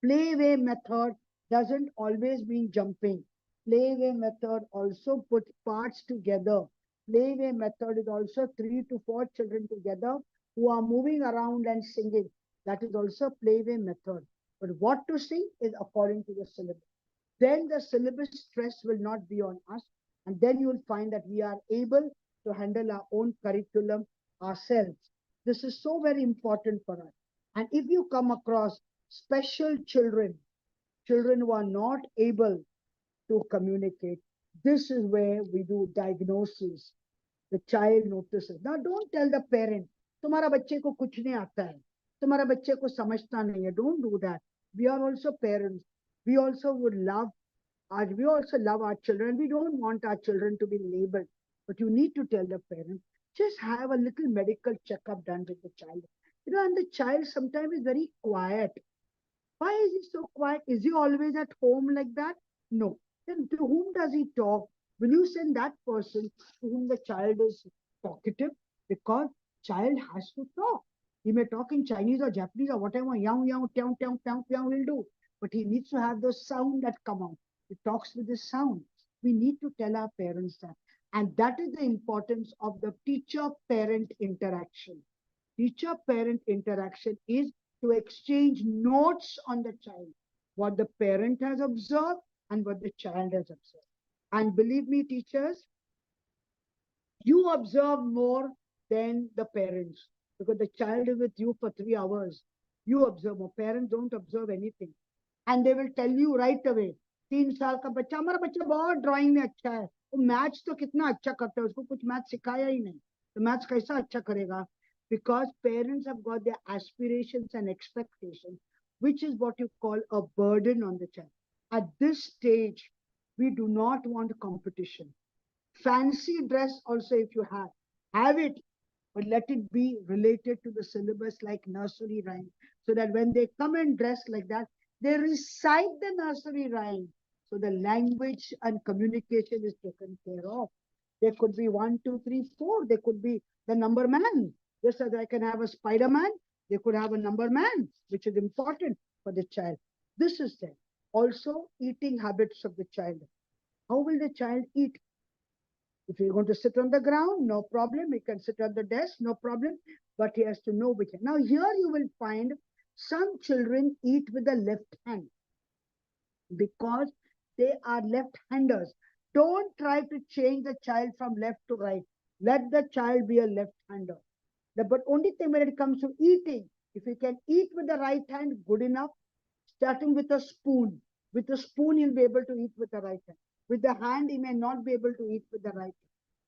Playway method doesn't always mean jumping. Playway method also puts parts together. Playway method is also 3 to 4 children together who are moving around and singing. That is also playway method. But what to sing is according to the syllabus. Then the syllabus stress will not be on us. And then you will find that we are able to handle our own curriculum ourselves. This is so very important for us. And if you come across special children, children who are not able to communicate, this is where we do diagnosis. The child notices. Now, don't tell the parent, तुम्हारा बच्चे को कुछ नहीं आता है, तुम्हारा बच्चे को समझता नहीं है. Don't do that. We are also parents. We also love our children. We don't want our children to be labeled. But you need to tell the parent, just have a little medical checkup done with the child. And the child sometimes is very quiet. Why is he so quiet? Is he always at home like that? No. Then to whom does he talk? Will you send that person to whom the child is talkative? Because child has to talk. He may talk in Chinese or Japanese or whatever, yow, yow, town, town, town, town will do. But he needs to have those sound that come out. He talks with the sound. We need to tell our parents that. And that is the importance of the teacher-parent interaction. Teacher-parent interaction is to exchange notes on the child, what the parent has observed and what the child has observed. And believe me, teachers, you observe more than the parents because the child is with you for 3 hours. You observe more. Parents don't observe anything. And they will tell you right away, 3 साल का बच्चा, हमारा बच्चा बहुत drawing में अच्छा है, वो मैथ्स तो कितना अच्छा करता है, उसको कुछ मैथ्स सिखाया ही नहीं, तो मैथ्स कैसा अच्छा करेगा? Because parents have got their aspirations and expectations, which is what you call a burden on the child. At this stage, we do not want competition. Fancy dress also, if you have it, but let it be related to the syllabus like nursery rhyme, so that when they come and dress like that, they recite the nursery rhyme. So the language and communication is taken care of. There could be 1, 2, 3, 4. There could be the number man. Just as I can have a Spider-Man, they could have a number man, which is important for the child. This is there. Also, eating habits of the child. How will the child eat? If you're going to sit on the ground, no problem. He can sit on the desk, no problem. But he has to know which. Now, here you will find some children eat with the left hand because they are left-handers. Don't try to change the child from left to right. Let the child be a left-hander. But only thing when it comes to eating, if you can eat with the right hand, good enough. Starting with a spoon. With a spoon, he'll be able to eat with the right hand. With the hand, he may not be able to eat with the right hand.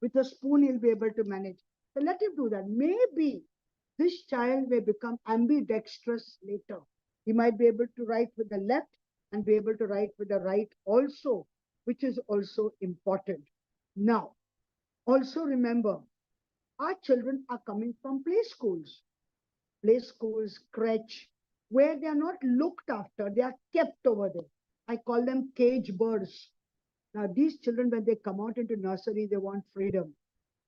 With a spoon, he'll be able to manage. So let him do that. Maybe this child may become ambidextrous later. He might be able to write with the left and be able to write with the right also, which is also important. Now, also remember, our children are coming from play schools, crèche, where they are not looked after, they are kept over there. I call them cage birds. Now, these children, when they come out into nursery, they want freedom.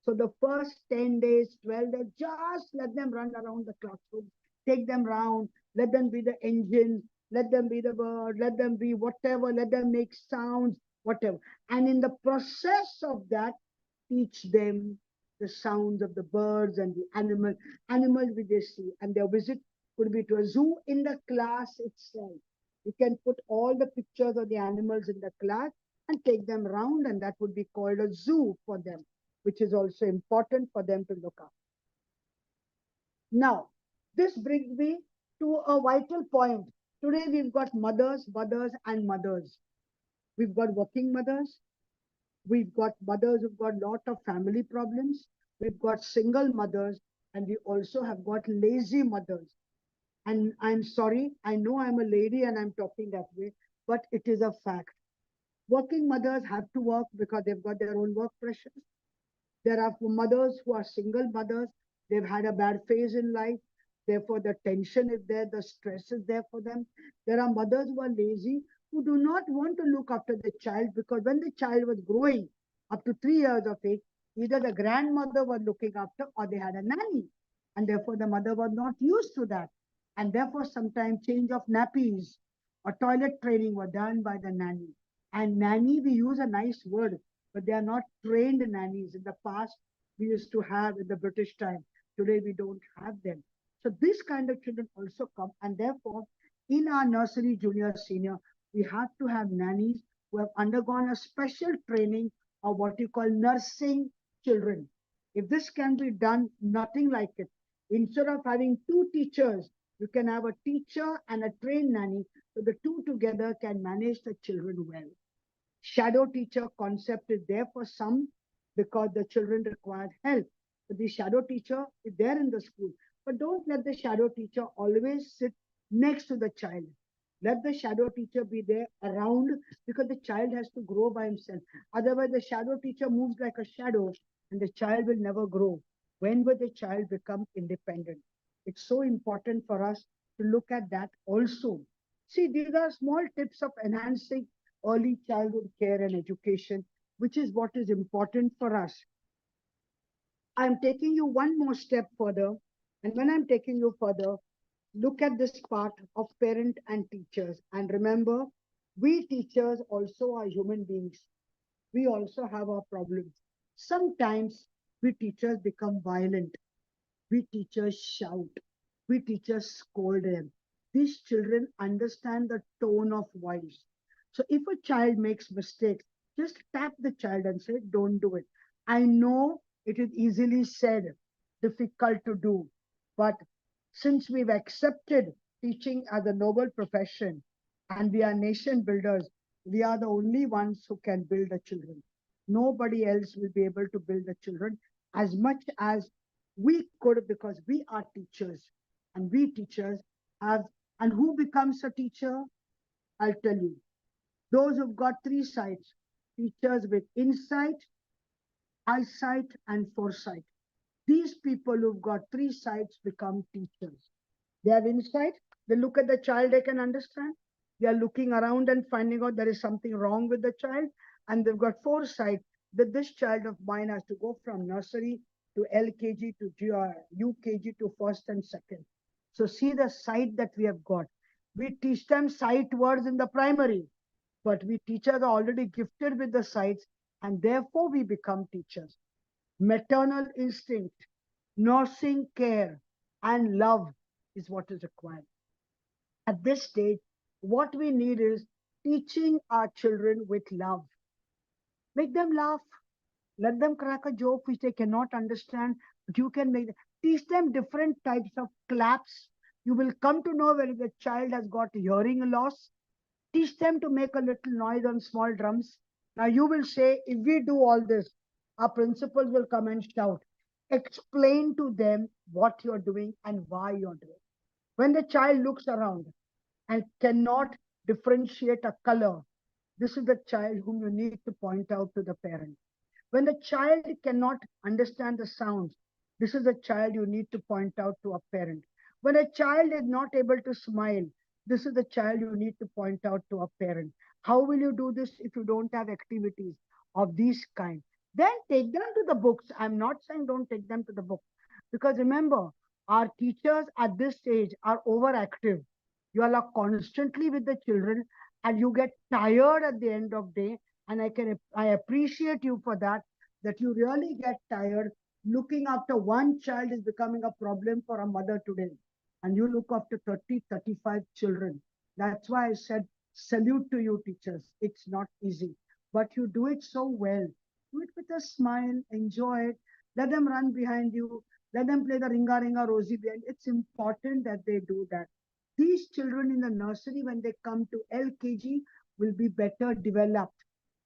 So the first 10 days, 12 days, just let them run around the classroom, take them round, let them be the engine, let them be the bird, let them be whatever, let them make sounds, whatever. And in the process of that, teach them the sounds of the birds and the animals which they see. And their visit could be to a zoo in the class itself. You can put all the pictures of the animals in the class and take them around, and that would be called a zoo for them, which is also important for them to look up. Now, this brings me to a vital point. Today, we've got mothers, and mothers. We've got working mothers. We've got mothers who've got a lot of family problems. We've got single mothers, and we also have got lazy mothers. And I'm sorry, I know I'm a lady and I'm talking that way, but it is a fact. Working mothers have to work because they've got their own work pressures. There are mothers who are single mothers. They've had a bad phase in life. Therefore, the tension is there, the stress is there for them. There are mothers who are lazy, who do not want to look after the child because when the child was growing up to 3 years of age, either the grandmother was looking after or they had a nanny. And therefore, the mother was not used to that. And therefore, sometimes change of nappies or toilet training were done by the nanny. And nanny, we use a nice word, but they are not trained nannies. In the past, we used to have in the British time. Today, we don't have them. So this kind of children also come. And therefore, in our nursery, junior, senior, we have to have nannies who have undergone a special training of what you call nursing children. If this can be done, nothing like it. Instead of having 2 teachers, you can have a teacher and a trained nanny. So the 2 together can manage the children well. Shadow teacher concept is there for some because the children require help. But the shadow teacher is there in the school. But don't let the shadow teacher always sit next to the child. Let the shadow teacher be there around because the child has to grow by himself. Otherwise, the shadow teacher moves like a shadow and the child will never grow. When will the child become independent? It's so important for us to look at that also. See, these are small tips of enhancing early childhood care and education, which is what is important for us. I'm taking you one more step further. And when I'm taking you further, look at this part of parent and teachers. And remember, we teachers also are human beings. We also have our problems. Sometimes we teachers become violent. We teachers shout. We teachers scold them. These children understand the tone of voice. So if a child makes mistakes, just tap the child and say, don't do it. I know it is easily said, difficult to do, but since we've accepted teaching as a noble profession and we are nation builders, we are the only ones who can build the children. Nobody else will be able to build the children as much as we could because we are teachers and we teachers have, and who becomes a teacher? I'll tell you. Those who've got three sides, teachers with insight, eyesight, and foresight. These people who've got three sides become teachers. They have insight, they look at the child, they can understand. They are looking around and finding out there is something wrong with the child, and they've got foresight that this child of mine has to go from nursery to LKG to UKG to first and second. So see the sight that we have got. We teach them sight words in the primary, but we teachers are already gifted with the sights, and therefore we become teachers. Maternal instinct, nursing care, and love is what is required. At this stage, what we need is teaching our children with love. Make them laugh. Let them crack a joke which they cannot understand, but you can make them. Teach them different types of claps. You will come to know whether the child has got hearing loss. Teach them to make a little noise on small drums. Now you will say, if we do all this, our principals will come and shout. Explain to them what you're doing and why you're doing. When the child looks around and cannot differentiate a color, this is the child whom you need to point out to the parent. When the child cannot understand the sounds, this is the child you need to point out to a parent. When a child is not able to smile, this is the child you need to point out to a parent. How will you do this if you don't have activities of these kind? Then take them to the books. I'm not saying don't take them to the book. Because remember, our teachers at this stage are overactive. You all are constantly with the children and you get tired at the end of day. And I appreciate you for that, that you really get tired. Looking after one child is becoming a problem for a mother today. And you look after 30, 35 children. That's why I said, salute to you teachers. It's not easy, but you do it so well. Do it with a smile, enjoy it. Let them run behind you. Let them play the ringa ringa rosy behind. It's important that they do that. These children in the nursery, when they come to LKG, will be better developed.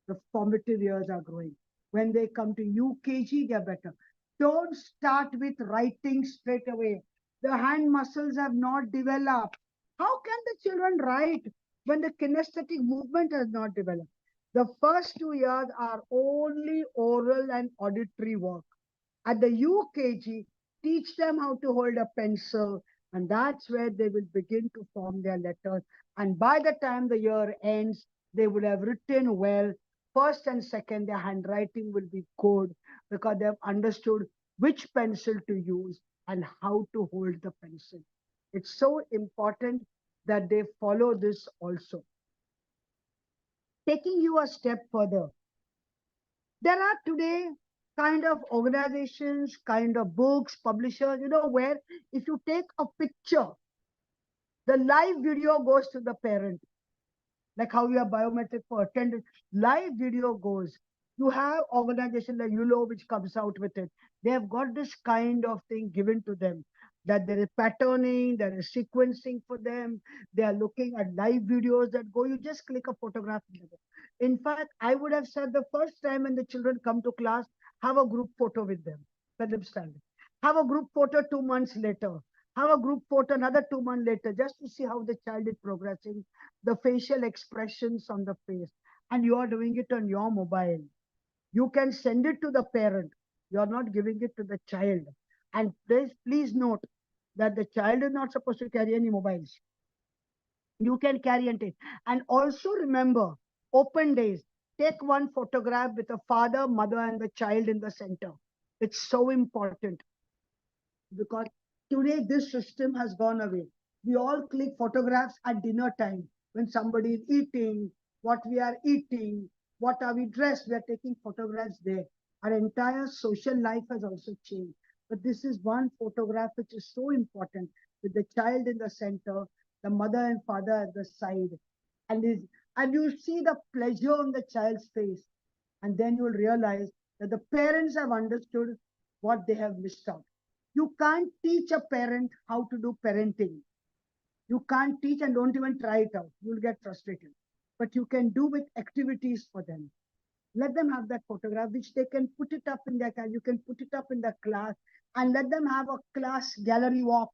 The formative years are growing. When they come to UKG, they're better. Don't start with writing straight away. The hand muscles have not developed. How can the children write when the kinesthetic movement has not developed? The first 2 years are only oral and auditory work. At the UKG, teach them how to hold a pencil, and that's where they will begin to form their letters. And by the time the year ends, they will have written well. First and second, their handwriting will be good because they have understood which pencil to use and how to hold the pencil. It's so important that they follow this also. Taking you a step further, there are today kind of organizations, kind of books, publishers, where if you take a picture, the live video goes to the parent, like how you have biometric for attendance, live video goes. You have organization like ULO which comes out with it. They have got this kind of thing given to them. that there is patterning, there is sequencing for them. They are looking at live videos that go, you just click a photograph. In fact, I would have said the first time when the children come to class, have a group photo with them. Let them stand. Have a group photo 2 months later. Have a group photo another 2 months later, just to see how the child is progressing, the facial expressions on the face. And you are doing it on your mobile. You can send it to the parent. You are not giving it to the child. And please note that the child is not supposed to carry any mobiles. You can carry and take. And also remember, open days. Take one photograph with a father, mother, and the child in the center. It's so important because today this system has gone away. We all click photographs at dinner time when somebody is eating, what we are eating, what are we dressed. We are taking photographs there. Our entire social life has also changed. But this is one photograph which is so important with the child in the center, the mother and father at the side. And you see the pleasure on the child's face. And then you'll realize that the parents have understood what they have missed out. You can't teach a parent how to do parenting. You can't teach and don't even try it out. You'll get frustrated. But you can do with activities for them. Let them have that photograph, which they can put it up in their class. You can put it up in the class and let them have a class gallery walk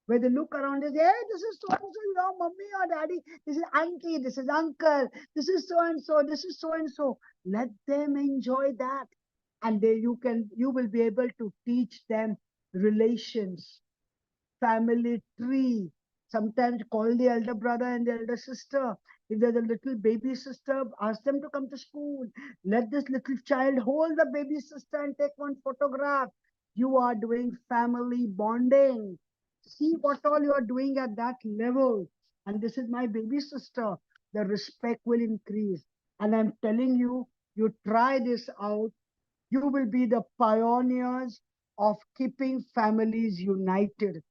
where they look around and say, hey, this is so-and-so, your mommy or daddy. This is auntie, this is uncle, this is so-and-so, this is so-and-so. Let them enjoy that. And you will be able to teach them relations, family tree. Sometimes call the elder brother and the elder sister. If there's a little baby sister, ask them to come to school. Let this little child hold the baby sister and take one photograph. You are doing family bonding. See what all you are doing at that level. And this is my baby sister. The respect will increase. And I'm telling you, you try this out, you will be the pioneers of keeping families united.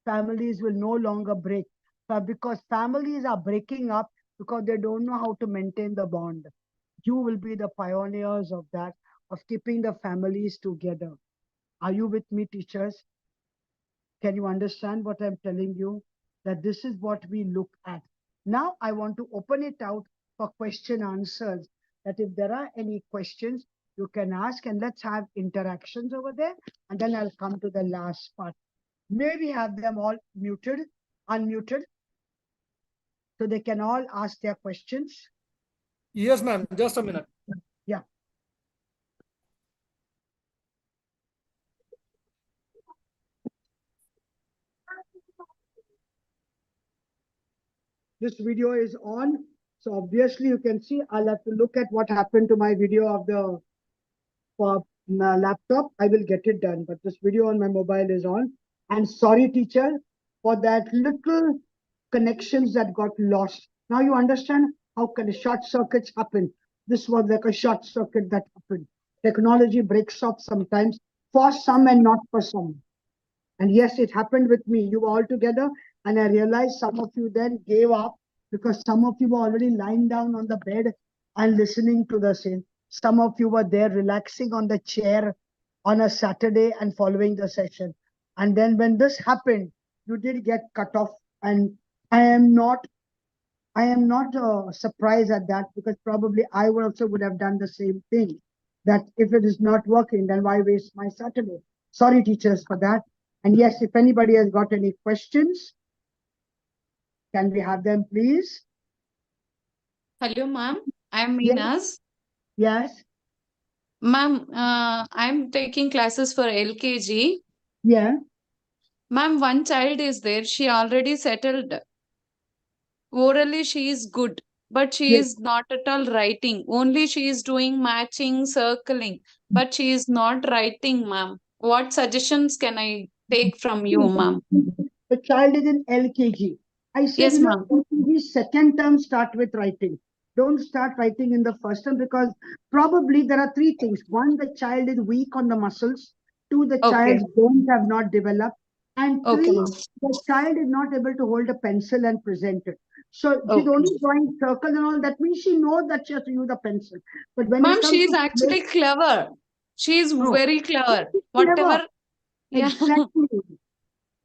Families will no longer break because families are breaking up because they don't know how to maintain the bond. You will be the pioneers of that, of keeping the families together. Are you with me, teachers? Can you understand what I'm telling you? That this is what we look at. Now I want to open it out for question answers. That if there are any questions, you can ask and let's have interactions over there. And then I'll come to the last part. May we have them all muted, unmuted, so they can all ask their questions? Yes, ma'am. Just a minute. Yeah. This video is on. So obviously you can see, I'll have to look at what happened to my video of the laptop. I will get it done, but this video on my mobile is on. And sorry, teacher, for that little connections that got lost. Now you understand how short circuits happen. This was like a short circuit that happened. Technology breaks off sometimes for some and not for some. And yes, it happened with me. You were all together, and I realized some of you then gave up because some of you were already lying down on the bed and listening to the same. Some of you were there relaxing on the chair on a Saturday and following the session. And then when this happened, you did get cut off. And I am not surprised at that because probably I also would have done the same thing. That if it is not working, then why waste my Saturday? Sorry, teachers, for that. And yes, if anybody has got any questions, can we have them, please? Hello, ma'am. I'm Yes. Meenaz. Yes. Ma'am, I'm taking classes for LKG. Yeah. Ma'am, one child is there. She already settled. Orally, she is good, but she Yes. is not at all writing. Only she is doing matching, circling, but she is not writing, ma'am. What suggestions can I take from you, ma'am? The child is in LKG. I said, Yes, ma'am. LKG second term start with writing. Don't start writing in the first term because probably there are three things. One, the child is weak on the muscles. Two, the Okay. child's bones have not developed. And Okay, three, ma'am. the child is not able to hold a pencil and present it. So she's Okay. only drawing circles and all. That means she knows that she has to use a pencil. But when it Ma'am, comes she is to actually clever. She is no, very clever. clever. Whatever. Yeah. Exactly.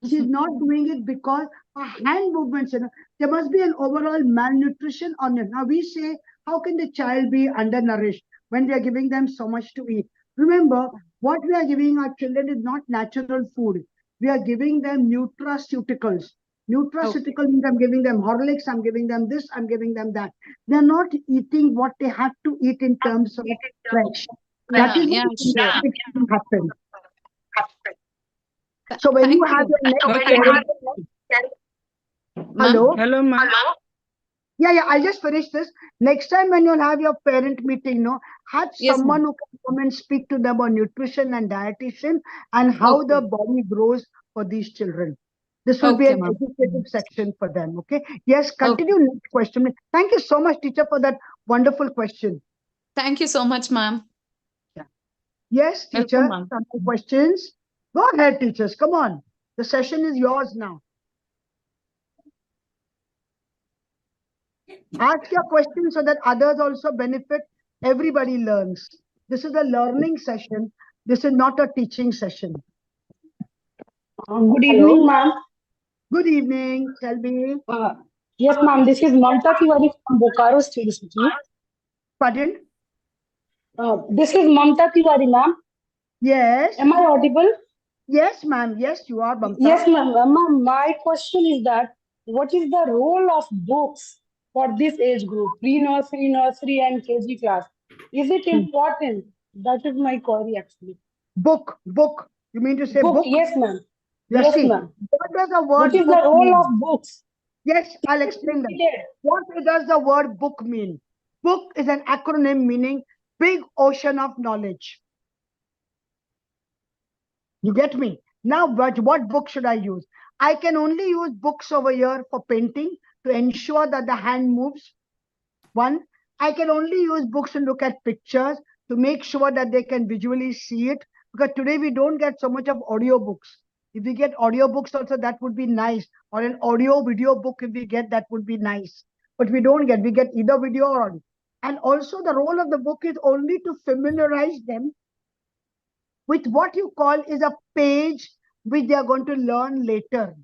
She's not doing it because her hand movements, there must be an overall malnutrition on it. Now we say, how can the child be undernourished when we are giving them so much to eat? Remember, what we are giving our children is not natural food. We are giving them nutraceuticals. Nutraceutical means I'm giving them Horlicks, I'm giving them this, I'm giving them that. They're not eating what they have to eat in terms of fresh. That is Yeah, what sure. happens. So when you have your next parent, Ma'am, hello? Hello, ma'am. Yeah, I'll just finish this. Next time when you'll have your parent meeting, have Yes, someone ma'am. who can come and speak to them on nutrition and dietitian and how the body grows for these children. This will be Okay, an ma'am. educative section for them, okay? Yes, continue next question. Thank you so much, teacher, for that wonderful question. Thank you so much, ma'am. Yes, Welcome, teacher, ma'am. some more questions? Go ahead, teachers, come on. The session is yours now. Ask your questions so that others also benefit. Everybody learns. This is a learning session. This is not a teaching session. Good evening, ma'am. Good evening, tell me. Yes, ma'am. This is Mamta Tiwari from Bokaro State City. Pardon? This is Mamta Tiwari, ma'am. Yes. Am I audible? Yes, ma'am. Yes, you are, Mamta. Yes, ma'am. Ma'am, my question is that what is the role of books for this age group, pre-nursery, nursery, and KG class? Is it important? That is my query, actually. Book. You mean to say book? Yes, ma'am. Yeah, Yes, see, ma'am. what does the word What is the book role mean? of books? Yes, I'll explain that. What does the word book mean? Book is an acronym meaning big ocean of knowledge. You get me? Now, what book should I use? I can only use books over here for painting to ensure that the hand moves. One, I can only use books to look at pictures to make sure that they can visually see it. Because today we don't get so much of audio books. If we get audio books also, that would be nice. Or an audio video book, if we get, that would be nice. But we don't get, we get either video or audio. And also the role of the book is only to familiarize them with what you call is a page which they are going to learn later.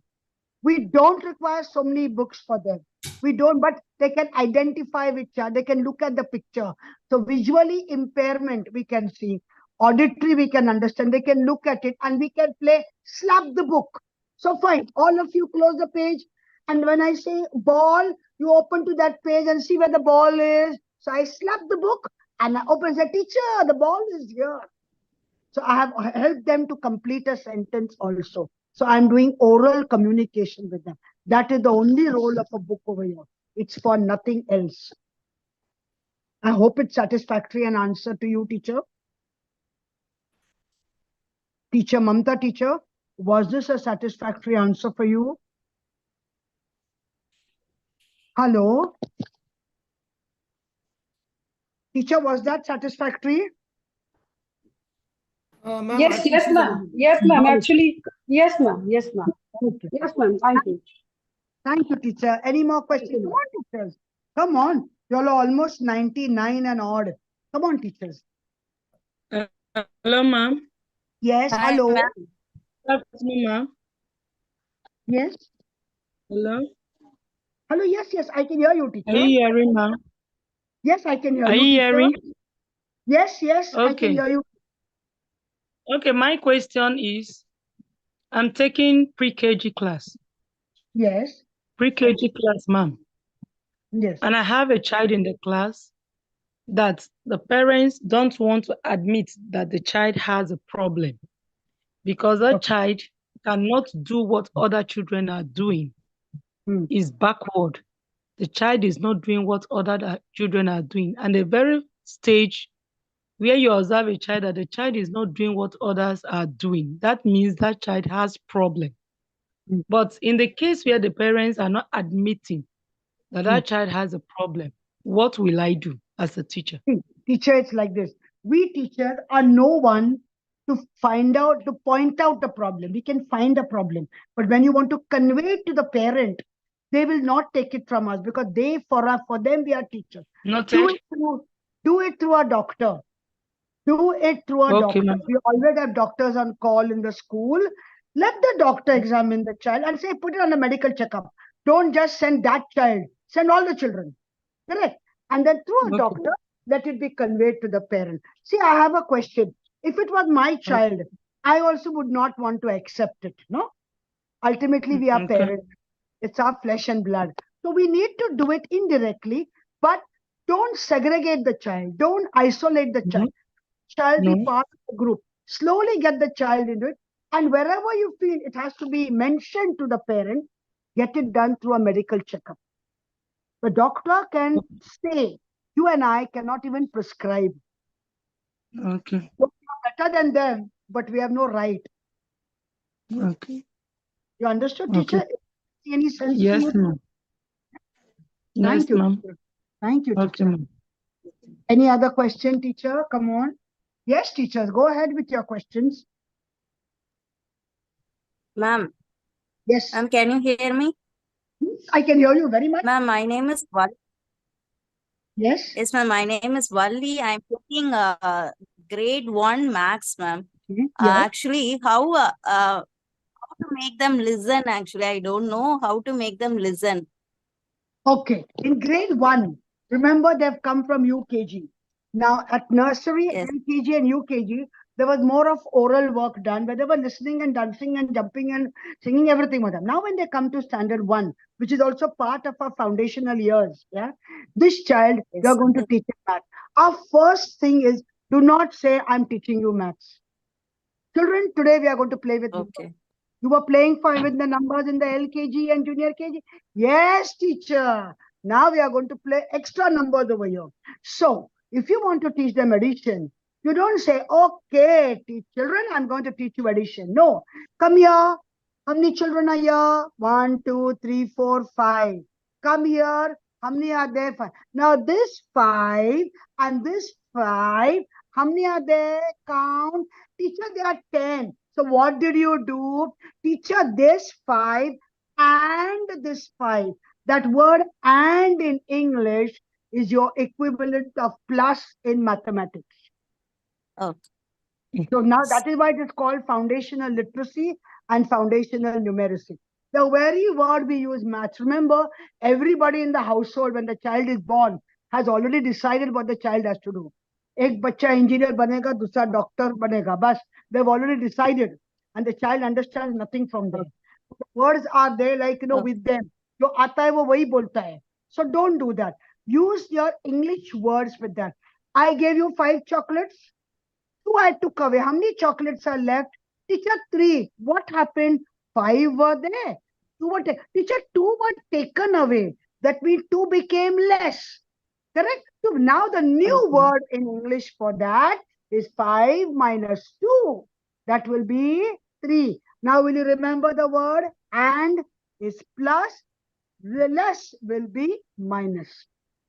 We don't require so many books for them. We don't, but they can identify which are, they can look at the picture. So visually impairment, we can see. Auditory, we can understand. They can look at it and we can play slap the book. So fine, all of you close the page. And when I say ball, you open to that page and see where the ball is. So I slap the book and I open and say, teacher, the ball is here. So I have helped them to complete a sentence also. So I'm doing oral communication with them. That is the only role of a book over here. It's for nothing else. I hope it's satisfactory an answer to you, teacher. Teacher Mamta, teacher, was this a satisfactory answer for you? Hello? Teacher, was that satisfactory? Ma'am, Yes, actually, yes, she's ma'am. Yes, ma'am. Actually, yes, ma'am. Yes, ma'am. Okay. Yes, ma'am. Thank you. Thank you, teacher. Any more questions? Come on, teachers. Come on. You all are almost 99 and odd. Come on, teachers. Hello, ma'am. Yes, hello. Good afternoon, ma'am. Yes. Hello. Hello, yes, I can hear you, teacher. Are you hearing, ma'am? Yes, I can hear Are you, you teacher. hearing? Yes, I can Okay. hear you. Okay, my question is, I'm taking pre-KG class. Yes, Pre-KG class, ma'am. yes. And I have a child in the class that the parents don't want to admit that the child has a problem because that child cannot do what other children are doing. Is backward. The child is not doing what other children are doing. And the very stage where you observe a child that the child is not doing what others are doing, that means that child has problem. But in the case where the parents are not admitting that that child has a problem, what will I do as a teacher? Teacher, it's like this. We teachers are no one to point out the problem. We can find a problem. But when you want to convey it to the parent, they will not take it from us because for them, we are teachers. Noted. Do it through a doctor. Do it through a doctor. We always have doctors on call in the school. Let the doctor examine the child and say, put it on a medical checkup. Don't just send that child, send all the children. Correct? And then through a Okay. doctor, let it be conveyed to the parent. See, I have a question. If it was my child, I also would not want to accept it. No? Ultimately, we are Okay. parents. It's our flesh and blood. So we need to do it indirectly, but don't segregate the child. Don't isolate the child. Child be No. part of the group. Slowly get the child into it. And wherever you feel it has to be mentioned to the parent, get it done through a medical checkup. The doctor can say, you and I cannot even prescribe. Okay. So we are better than them, but we have no right. Okay. You understood, Okay. teacher? Any sense to Yes, you? ma'am. Yes, Thank you. ma'am. Teacher. Thank you, Okay, teacher. ma'am. Any other question, teacher? Come on. Yes, teachers, go ahead with your questions. Ma'am, Yes, can you hear me? I can hear you very much. Ma'am, my name is Valli. Yes. Yes, ma'am, my name is Valli. I'm taking grade 1 maths, ma'am. Yes. Actually, how to make them listen? Actually, I don't know how to make them listen. Okay. In grade 1, remember they've come from UKG. Now at nursery, Yes. LKG and UKG, there was more of oral work done where they were listening and dancing and jumping and singing everything with them. Now when they come to standard 1, which is also part of our foundational years, yeah, this child, we are Yes. going to teach him math. Our first thing is, do not say, I'm teaching you maths. Children, today we are going to play with numbers. Okay. You were playing with the numbers in the LKG and junior KG? Yes, teacher. Now we are going to play extra numbers over here. So, if you want to teach them addition, you don't say, okay, children, I'm going to teach you addition. No. Come here. How many children are here? 1, 2, 3, 4, 5. Come here. How many are there? 5. Now, this 5 and this 5, how many are there? Count. Teacher, there are 10. So what did you do? Teacher, this 5 and this 5. That word and in English is your equivalent of plus in mathematics. Okay. So now that is why it is called foundational literacy and foundational numeracy. The very word we use, maths. Remember, everybody in the household when the child is born has already decided what the child has to do. एक बच्चा engineer बनेगा, दूसरा doctor बनेगा. बस, they've already decided, and the child understands nothing from there. The words are there, like with them. जो आता है वो वही बोलता है. So don't do that. Use your English words with that. I gave you 5 chocolates. 2 I took away. How many chocolates are left? Teacher, 3. What happened? 5 were there. 2 were Teacher, 2 were taken away. That means 2 became less. Correct? So now the new word in English for that is 5 minus 2. That will be 3. Now will you remember the word and is plus, the less will be minus.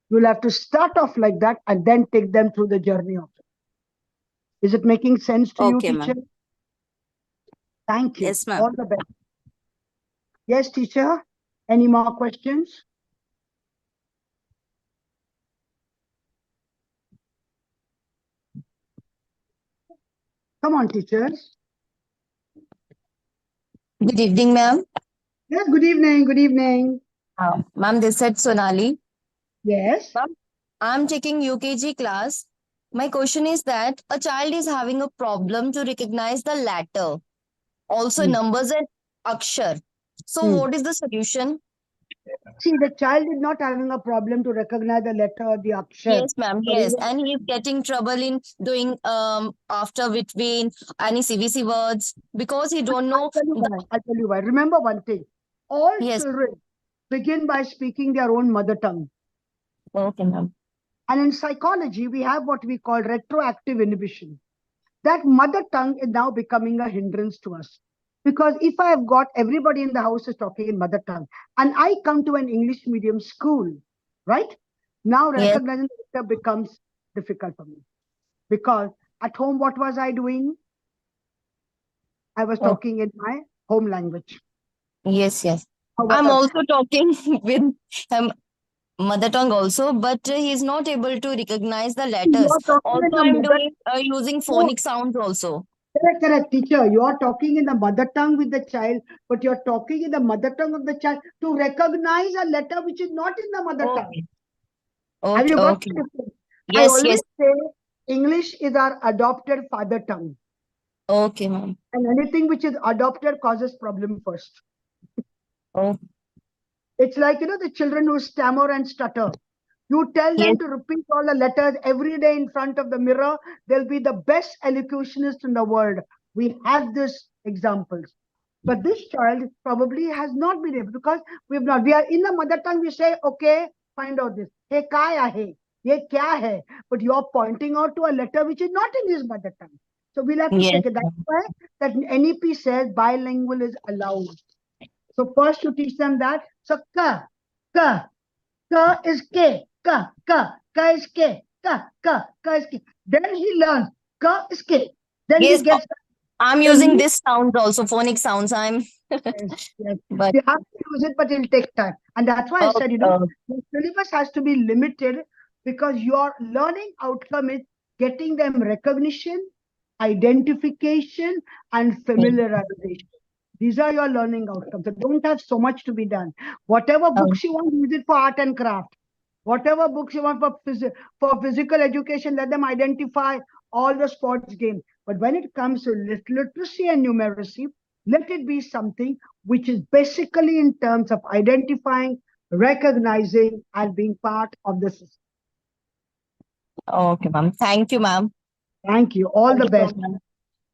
You'll have to start off like that and then take them through the journey of it. Is it making sense to Okay, you, teacher? ma'am. Thank you. Yes, ma'am. All the best. Yes, teacher. Any more questions? Come on, teachers. Good evening, ma'am. Yes, good evening. Good evening. Ma'am, this is Sonali. Yes. Ma'am, I'm taking UKG class. My question is that a child is having a problem to recognize the letter, also numbers and akshar. So what is the solution? See, the child is not having a problem to recognize the letter or the akshar. Yes, ma'am. Yes, and he's getting trouble in doing after between any CVC words because he don't know. I'll tell you why. Remember one thing. All children begin by speaking their own mother tongue. Okay, ma'am. And in psychology, we have what we call retroactive inhibition. That mother tongue is now becoming a hindrance to us. Because if I have got everybody in the house is talking in mother tongue, and I come to an English medium school, right? Now recognizing the letter becomes difficult for me. Because at home, what was I doing? I was talking in my home language. Yes, yes. I'm also talking with mother tongue also, but he's not able to recognize the letters. Also, I'm doing using phonic sounds also. Correct, teacher. You are talking in the mother tongue with the child, but you're talking in the mother tongue of the child to recognize a letter which is not in the mother tongue. Okay. Have Okay. you got Okay. the difference? I Yes. always Yes. say English is our adopted father tongue, Okay, ma'am. and anything which is adopted causes problem first. Oh. It's like, the children who stammer and stutter. You tell them Yes. to repeat all the letters every day in front of the mirror. They'll be the best elocutionist in the world. We have this examples. But this child probably has not been able, because we are in the mother tongue, we say, okay, find out this. Hey, kya hai? Ye kya hai? But you're pointing out to a letter which is not in his mother tongue. So we'll have to Yes. check it. That's why that NEP says bilingual is allowed. So first you teach them that. So ka is K, ka is K, ka is K. Then he learns ka is K. Then Yes. he gets. I'm So using you- this sounds also, phonic sounds. Yes. But You have to use it, but it'll take time. And that's why I said, the syllabus has to be limited, because your learning outcome is getting them recognition, identification, and familiarization. These are your learning outcomes. So don't have so much to be done. Whatever books you want, use it for art and craft. Whatever books you want for physical education, let them identify all the sports games. But when it comes to literacy and numeracy, let it be something which is basically in terms of identifying, recognizing, and being part of the system. okay, ma'am. Thank you, ma'am. Thank you. All the best.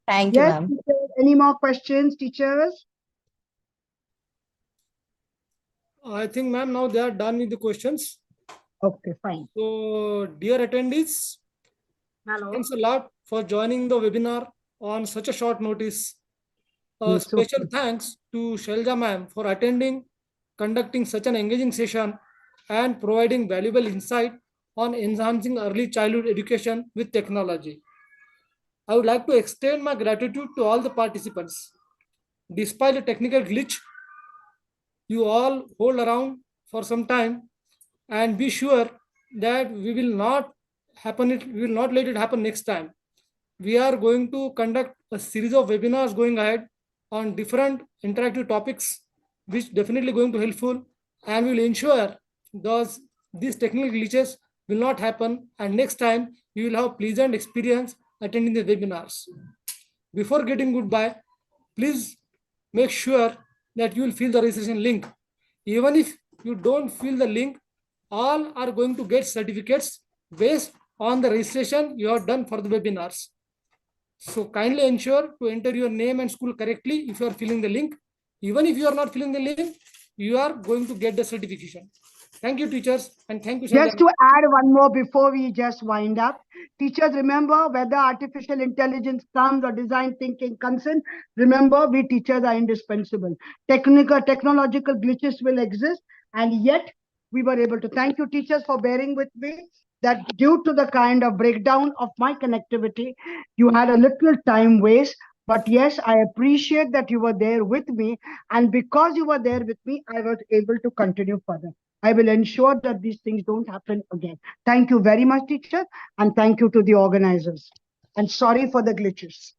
Thank you, Yes, ma'am. teachers, any more questions, teachers? I think, ma'am, now they are done with the questions. Okay, fine. So, dear attendees, thanks a lot for joining the webinar on such a short notice. A Yes, special okay. thanks to Shelja ma'am for attending, conducting such an engaging session, and providing valuable insight on enhancing early childhood education with technology. I would like to extend my gratitude to all the participants. Despite a technical glitch, you all hold around for some time and be sure that we will not let it happen next time. We are going to conduct a series of webinars going ahead on different interactive topics, which definitely going to helpful, and will ensure these technical glitches will not happen, and next time you will have pleasant experience attending the webinars. Before getting goodbye, please make sure that you will fill the registration link. Even if you don't fill the link, all are going to get certificates based on the registration you have done for the webinars. So kindly ensure to enter your name and school correctly if you are filling the link. Even if you are not filling the link, you are going to get the certification. Thank you, teachers, and thank you, Just Sandhya. to add one more before we just wind up. Teachers, remember, whether artificial intelligence comes or design thinking comes in, remember, we teachers are indispensable. Technological glitches will exist, and yet we were able to. Thank you, teachers, for bearing with me that due to the kind of breakdown of my connectivity, you had a little time waste. But yes, I appreciate that you were there with me. And because you were there with me, I was able to continue further. I will ensure that these things don't happen again. Thank you very much, teacher. And thank you to the organizers. And sorry for the glitches.